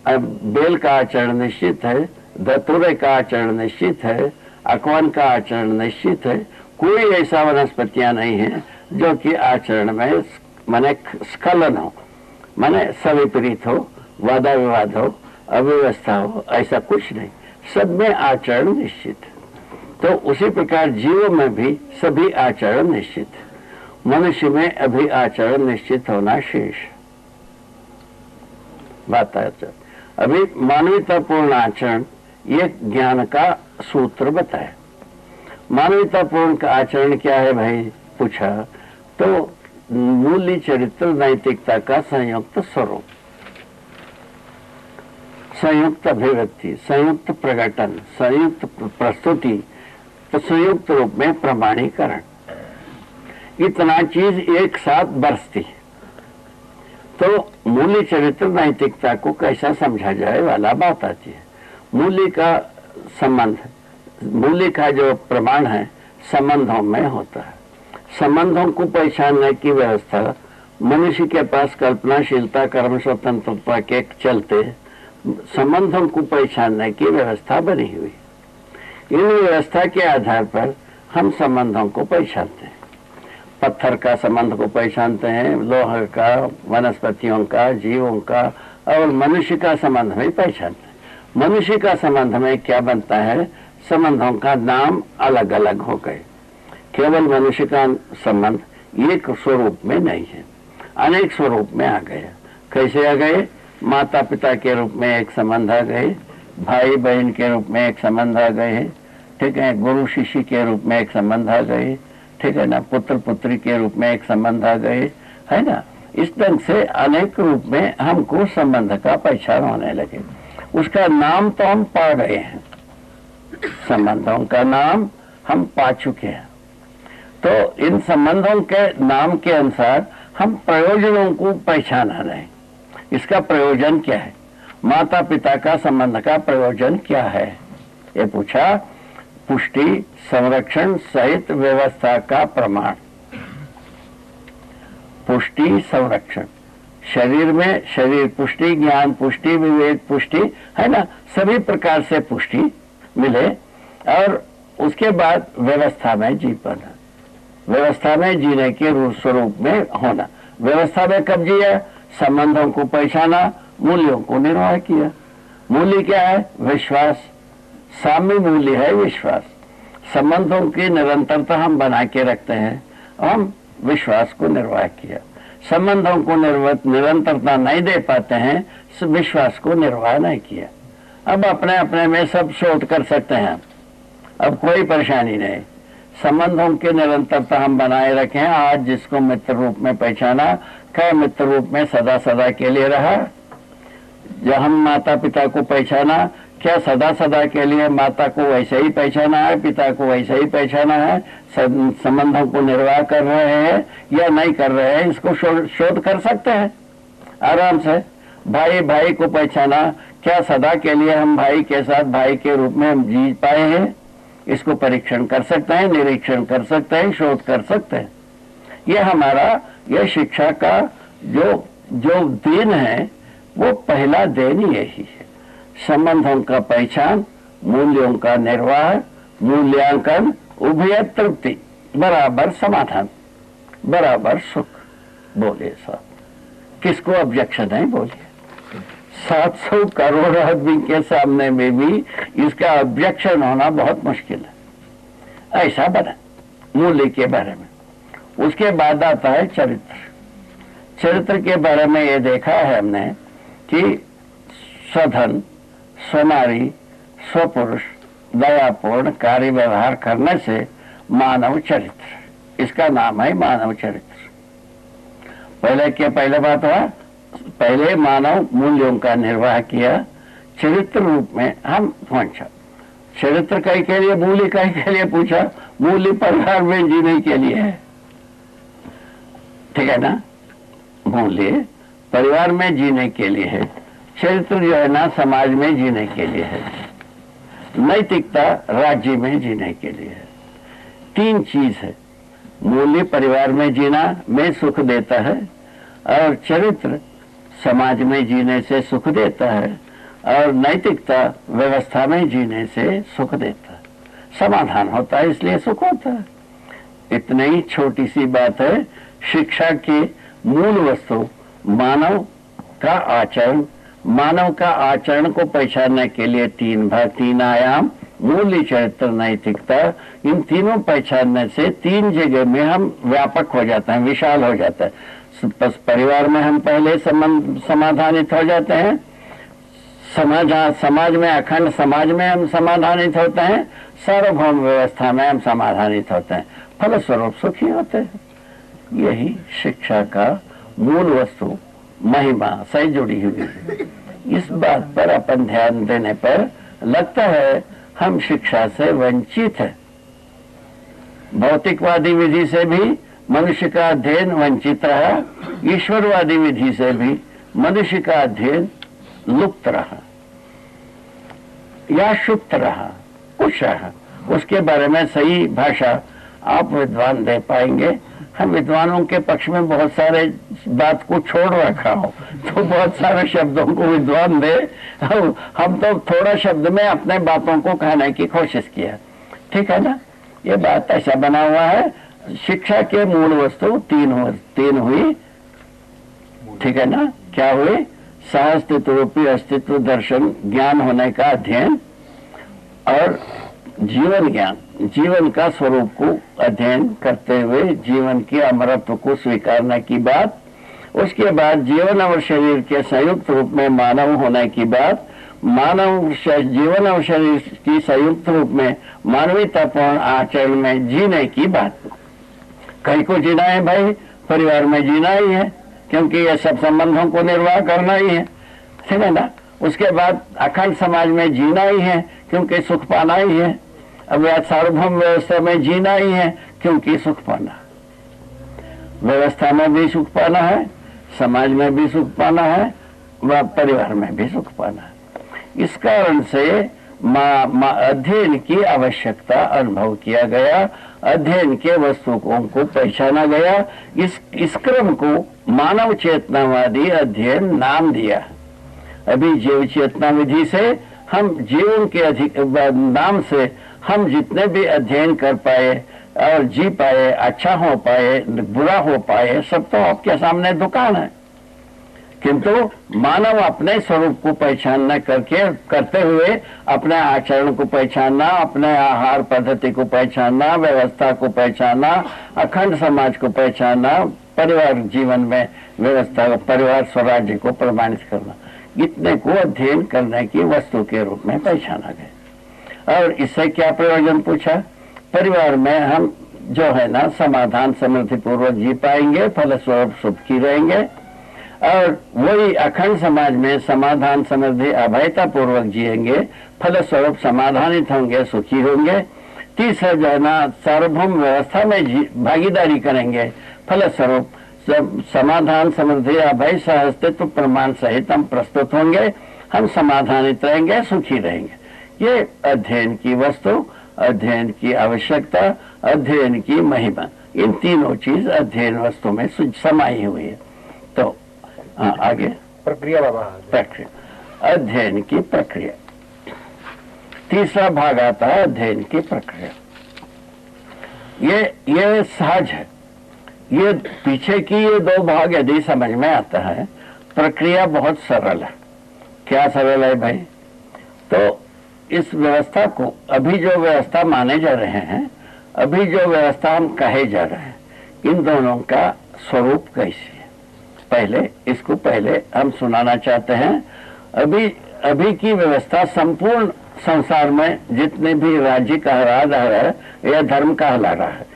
बेल का आचरण निश्चित है, धतूरे का आचरण निश्चित है, अकवन का आचरण निश्चित है। कोई ऐसा वनस्पतियां नहीं है जो कि आचरण में माने स्खलन हो, माने सविपरीत हो, वादा विवाद हो, अव्यवस्था हो, ऐसा कुछ नहीं, सब में आचरण निश्चित है। तो उसी प्रकार जीवों में भी सभी आचरण निश्चित है। मनुष्य में अभी आचरण निश्चित होना शेष बात है। अभी मानवीयतापूर्ण आचरण ये ज्ञान का सूत्र बताए। मानवीयतापूर्ण का आचरण क्या है भाई पूछा, तो मूल्य चरित्र नैतिकता का संयुक्त स्वरूप, संयुक्त अभिव्यक्ति, संयुक्त प्रकटन, संयुक्त प्रस्तुति, तो संयुक्त रूप में प्रमाणीकरण, इतना चीज एक साथ बरसती है। तो मूल्य चरित्र नैतिकता को कैसा समझा जाए वाला बात आती है। मूल्य का संबंध, मूल्य का जो प्रमाण है संबंधों में होता है। संबंधों को पहचानने की व्यवस्था मनुष्य के पास कल्पनाशीलता, कर्म स्वतंत्रता के चलते संबंधों को पहचानने की व्यवस्था बनी हुई। इन व्यवस्था के आधार पर हम संबंधों को पहचानते हैं। पत्थर का संबंध को पहचानते हैं, लोहा का, वनस्पतियों का, जीवों का, और मनुष्य का संबंध में पहचानते हैं। मनुष्य का संबंध में क्या बनता है, संबंधों का नाम अलग अलग हो गए। केवल मनुष्य का संबंध एक स्वरूप में नहीं है, अनेक स्वरूप में आ गया। कैसे आ गए, माता पिता के रूप में एक संबंध आ गए, भाई बहन के रूप में एक संबंध आ गए, ठीक है, गुरु शिष्य के रूप में एक संबंध आ गए, ठीक है ना, पुत्र पुत्री के रूप में एक संबंध आ गए, है ना। इस ढंग से अनेक रूप में हमको संबंध का पहचान होने लगे। उसका नाम तो हम पा गए हैं, संबंधों का नाम हम पा चुके हैं। तो इन संबंधों के नाम के अनुसार हम प्रयोजनों को पहचाना रहे। इसका प्रयोजन क्या है? माता पिता का संबंध का प्रयोजन क्या है? ये पूछा। पुष्टि संरक्षण सहित व्यवस्था का प्रमाण। पुष्टि संरक्षण, शरीर में शरीर पुष्टि, ज्ञान पुष्टि, विवेक पुष्टि, है ना, सभी प्रकार से पुष्टि मिले। और उसके बाद व्यवस्था में जीवन, व्यवस्था में जीने के स्वरूप में होना। व्यवस्था में कब जिया? संबंधों को पहचाना, मूल्यों को निर्वाह किया। मूल्य क्या है? विश्वास। साम्य मूल्य है विश्वास। संबंधों की निरंतरता हम बना के रखते हैं, हम विश्वास को निर्वाह किया। संबंधों को निरंतरता नहीं दे पाते हैं, विश्वास को निर्वाह नहीं किया। अब अपने अपने में सब शोध कर सकते हैं, अब कोई परेशानी नहीं। संबंधों की निरंतरता हम बनाए रखें। आज जिसको मित्र रूप में पहचाना, क्या मित्र रूप में सदा सदा के लिए रहा? जब हम माता पिता को पहचाना, क्या सदा सदा के लिए माता को वैसे ही पहचाना है, पिता को वैसे ही पहचाना है? संबंधों को निर्वाह कर रहे हैं या नहीं कर रहे हैं, इसको शोध कर सकते हैं आराम से। भाई भाई को पहचाना, क्या सदा के लिए हम भाई के साथ भाई के रूप में हम जी पाए हैं? इसको परीक्षण कर सकते हैं, निरीक्षण कर सकते हैं, शोध कर सकते हैं। ये हमारा, यह शिक्षा का जो दिन है, वो पहला दिन यही है। संबंधों का पहचान, मूल्यों का निर्वाह, मूल्यांकन, उभय तृप्ति, बराबर समाधान, बराबर सुख। बोलिए साहब, किसको ऑब्जेक्शन है? बोलिए। 700 करोड़ आदमी के सामने में भी इसका ऑब्जेक्शन होना बहुत मुश्किल है। ऐसा बना मूल्य के बारे में। उसके बाद आता है चरित्र। चरित्र के बारे में ये देखा है हमने कि स्वधन, स्वनारी, स्वपुरुष, दयापूर्ण कार्य व्यवहार करने से मानव चरित्र, इसका नाम है मानव चरित्र। पहले बात हुआ, पहले मानव मूल्यों का निर्वाह किया, चरित्र रूप में हम पहुंचा। चरित्र कई के लिए, मूल्य कई के लिए पूछा? मूल्य परिवार में जीने के लिए है, ठीक है ना? मूल्य परिवार में जीने के लिए है, चरित्र जो है ना समाज में जीने के लिए है, नैतिकता राज्य में जीने के लिए है। 3 चीज है। मूल्य परिवार में जीना में सुख देता है, और चरित्र समाज में जीने से सुख देता है, और नैतिकता व्यवस्था में जीने से सुख देता है। समाधान होता है, इसलिए सुख होता है। इतनी ही छोटी सी बात है। शिक्षा की मूल वस्तु मानव का आचरण। मानव का आचरण को पहचानने के लिए 3 भाग, 3 आयाम, मूल्य, चरित्र, नैतिकता। इन तीनों पहचानने से 3 जगह में हम व्यापक हो जाते हैं, विशाल हो जाता है। परिवार में हम पहले समाधानित हो जाते हैं, समाज में, अखंड समाज में हम समाधानित होते हैं, सार्वभौम व्यवस्था में हम समाधानित होते हैं, फलस्वरूप सुखी होते हैं। यही शिक्षा का मूल वस्तु, महिमा से जुड़ी हुई है। इस बात पर अपन ध्यान देने पर लगता है हम शिक्षा से वंचित है। भौतिकवादी विधि से भी मनुष्य का अध्ययन वंचित रहा, ईश्वरवादी विधि से भी मनुष्य का अध्ययन लुप्त रहा या सुप्त रहा, कुछ रहा। उसके बारे में सही भाषा आप विद्वान दे पाएंगे। हम विद्वानों के पक्ष में बहुत सारे बात को छोड़ रखा हो, तो बहुत सारे शब्दों को विद्वान दे, हम तो थोड़ा शब्द में अपने बातों को कहने की कोशिश किया, ठीक है ना? ये बात ऐसा बना हुआ है। शिक्षा के मूल वस्तु 3 हुई, ठीक है ना? क्या हुई? सहअस्तित्व रूपी अस्तित्व दर्शन, ज्ञान होने का अध्ययन, और जीवन ज्ञान, जीवन का स्वरूप को अध्ययन करते हुए जीवन के अमरत्व को स्वीकारने की बात। उसके बाद जीवन और शरीर के संयुक्त रूप में मानव होने की बात। मानव जीवन और शरीर की संयुक्त रूप में मानवीयतापूर्ण आचरण में जीने की बात। कहीं को जीना है भाई, परिवार में जीना ही है, क्योंकि ये सब संबंधों को निर्वाह करना ही है, ठीक है ना। उसके बाद अखंड समाज में जीना ही है, क्योंकि सुख पाना ही है। अब सार्वभौम व्यवस्था में जीना ही है, क्योंकि सुख पाना, व्यवस्था में भी सुख पाना है, समाज में भी सुख पाना है, व परिवार में भी सुख पाना है। इस कारण से अध्ययन की आवश्यकता अनुभव किया गया, अध्ययन के वस्तुओं को पहचाना गया। इस क्रम को मानव चेतनावादी अध्ययन नाम दिया। अभी जीव चेतना विधि से हम जीवन के नाम से हम जितने भी अध्ययन कर पाए और जी पाए, अच्छा हो पाए, बुरा हो पाए, सब तो आपके सामने दुकान है। किंतु मानव अपने स्वरूप को पहचान करते हुए अपने आचरण को पहचानना, अपने आहार पद्धति को पहचानना, व्यवस्था को पहचानना, अखंड समाज को पहचानना, परिवार जीवन में व्यवस्था, परिवार स्वराज्य को प्रमाणित करना, इतने को अध्ययन करने की वस्तु के रूप में पहचाना गया। और इससे क्या प्रयोजन पूछा? परिवार में हम जो है ना समाधान समृद्धि पूर्वक जी पाएंगे, फलस्वरूप सुखी रहेंगे, और वही अखंड समाज में समाधान समृद्धि अभयता पूर्वक जिएंगे, फलस्वरूप समाधानित होंगे, सुखी होंगे। तीसरा जो है ना सार्वभौम व्यवस्था में भागीदारी करेंगे, फलस्वरूप समाधान समृद्धि अभय सहअस्तित्व प्रमाण सहित हम प्रस्तुत होंगे, हम समाधानित रहेंगे, सुखी रहेंगे। ये अध्ययन की वस्तु, अध्ययन की आवश्यकता, अध्ययन की महिमा, इन तीनों चीज अध्ययन वस्तु में समाई हुई है। तो आगे प्रक्रिया बाबा, प्रक्रिया, अध्ययन की प्रक्रिया। तीसरा भाग आता है अध्ययन की प्रक्रिया। ये सहज है। ये पीछे की ये दो भाग यदि समझ में आता है, प्रक्रिया बहुत सरल है। क्या सरल है भाई? तो इस व्यवस्था को, अभी जो व्यवस्था माने जा रहे हैं, अभी जो व्यवस्था हम कहे जा रहे हैं, इन दोनों का स्वरूप कैसे है, पहले हम सुनाना चाहते हैं। अभी की व्यवस्था संपूर्ण संसार में जितने भी राज्य कहला रहा है या धर्म कहला रहा है,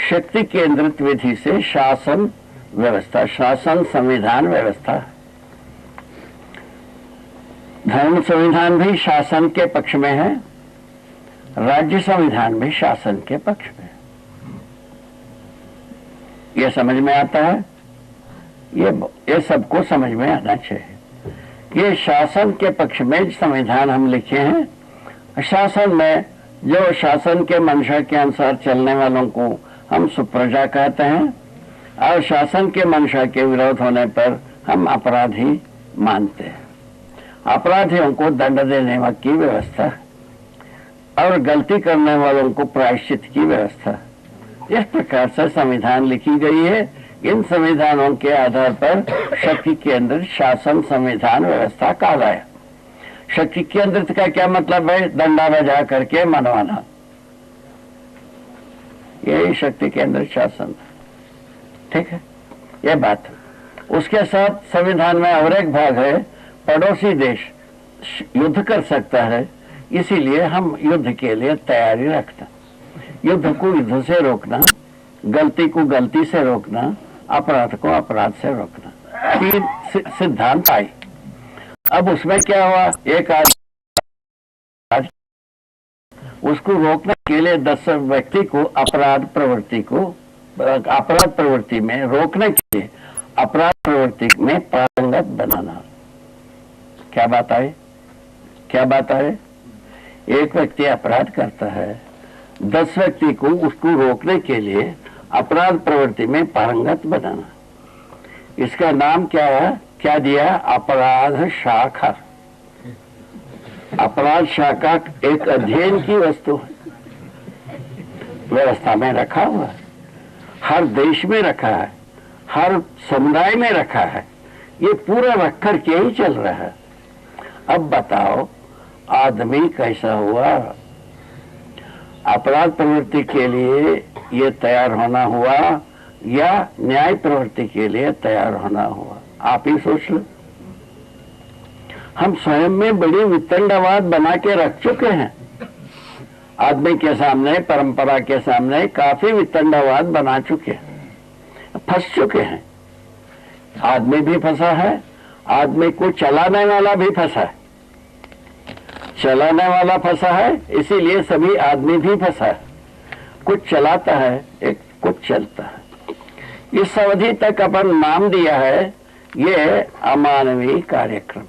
शक्ति केंद्रित विधि से शासन व्यवस्था, शासन संविधान व्यवस्था है। धर्म संविधान भी शासन के पक्ष में है, राज्य संविधान भी शासन के पक्ष में है। यह समझ में आता है? ये सबको समझ में आना चाहिए। ये शासन के पक्ष में संविधान हम लिखे हैं। शासन में जो शासन के मंशा के अनुसार चलने वालों को हम सुप्रजा कहते हैं, और शासन के मंशा के विरोध होने पर हम अपराधी मानते हैं। अपराधियों को दंड देने की व्यवस्था और गलती करने वालों को प्रायश्चित की व्यवस्था, इस प्रकार से संविधान लिखी गई है। इन संविधानों के आधार पर शक्ति केंद्रित शासन संविधान व्यवस्था कहलाया। शक्ति केंद्रित का क्या मतलब है? डंडा बजा करके मनवाना, यही शक्ति केंद्रित शासन, ठीक है, ये बात। उसके साथ संविधान में और एक भाग है, पड़ोसी देश युद्ध कर सकता है, इसीलिए हम युद्ध के लिए तैयारी रखना, युद्ध को युद्ध से रोकना, गलती को गलती से रोकना, अपराध को अपराध से रोकना, तीन सिद्धांत आए। अब उसमें क्या हुआ, एक आदमी उसको रोकने के लिए 10 व्यक्ति को अपराध प्रवृत्ति में रोकने के लिए अपराध प्रवृत्ति में पारंगत बनाना। क्या बात है? एक व्यक्ति अपराध करता है, 10 व्यक्ति को उसको रोकने के लिए अपराध प्रवृत्ति में पारंगत बनाना। इसका नाम क्या है? क्या दिया? अपराध शाखा। अपराध शाखा एक अध्ययन की वस्तु है, व्यवस्था में रखा हुआ है, हर देश में रखा है, हर समुदाय में रखा है, ये पूरा रख कर के ही चल रहा है। अब बताओ आदमी कैसा हुआ? अपराध प्रवृत्ति के लिए ये तैयार होना हुआ या न्याय प्रवृत्ति के लिए तैयार होना हुआ? आप ही सोच लो। हम स्वयं में बड़ी वितंडवाद बना के रख चुके हैं, आदमी के सामने, परंपरा के सामने काफी वितंडवाद बना चुके हैं, फंस चुके हैं। आदमी भी फंसा है, आदमी को चलाने वाला भी फंसा है। चलाने वाला फंसा है, इसीलिए सभी आदमी भी फंसा है। कुछ चलाता है, एक कुछ चलता है। इस अवधि तक अपन नाम दिया है ये अमानवीय कार्यक्रम।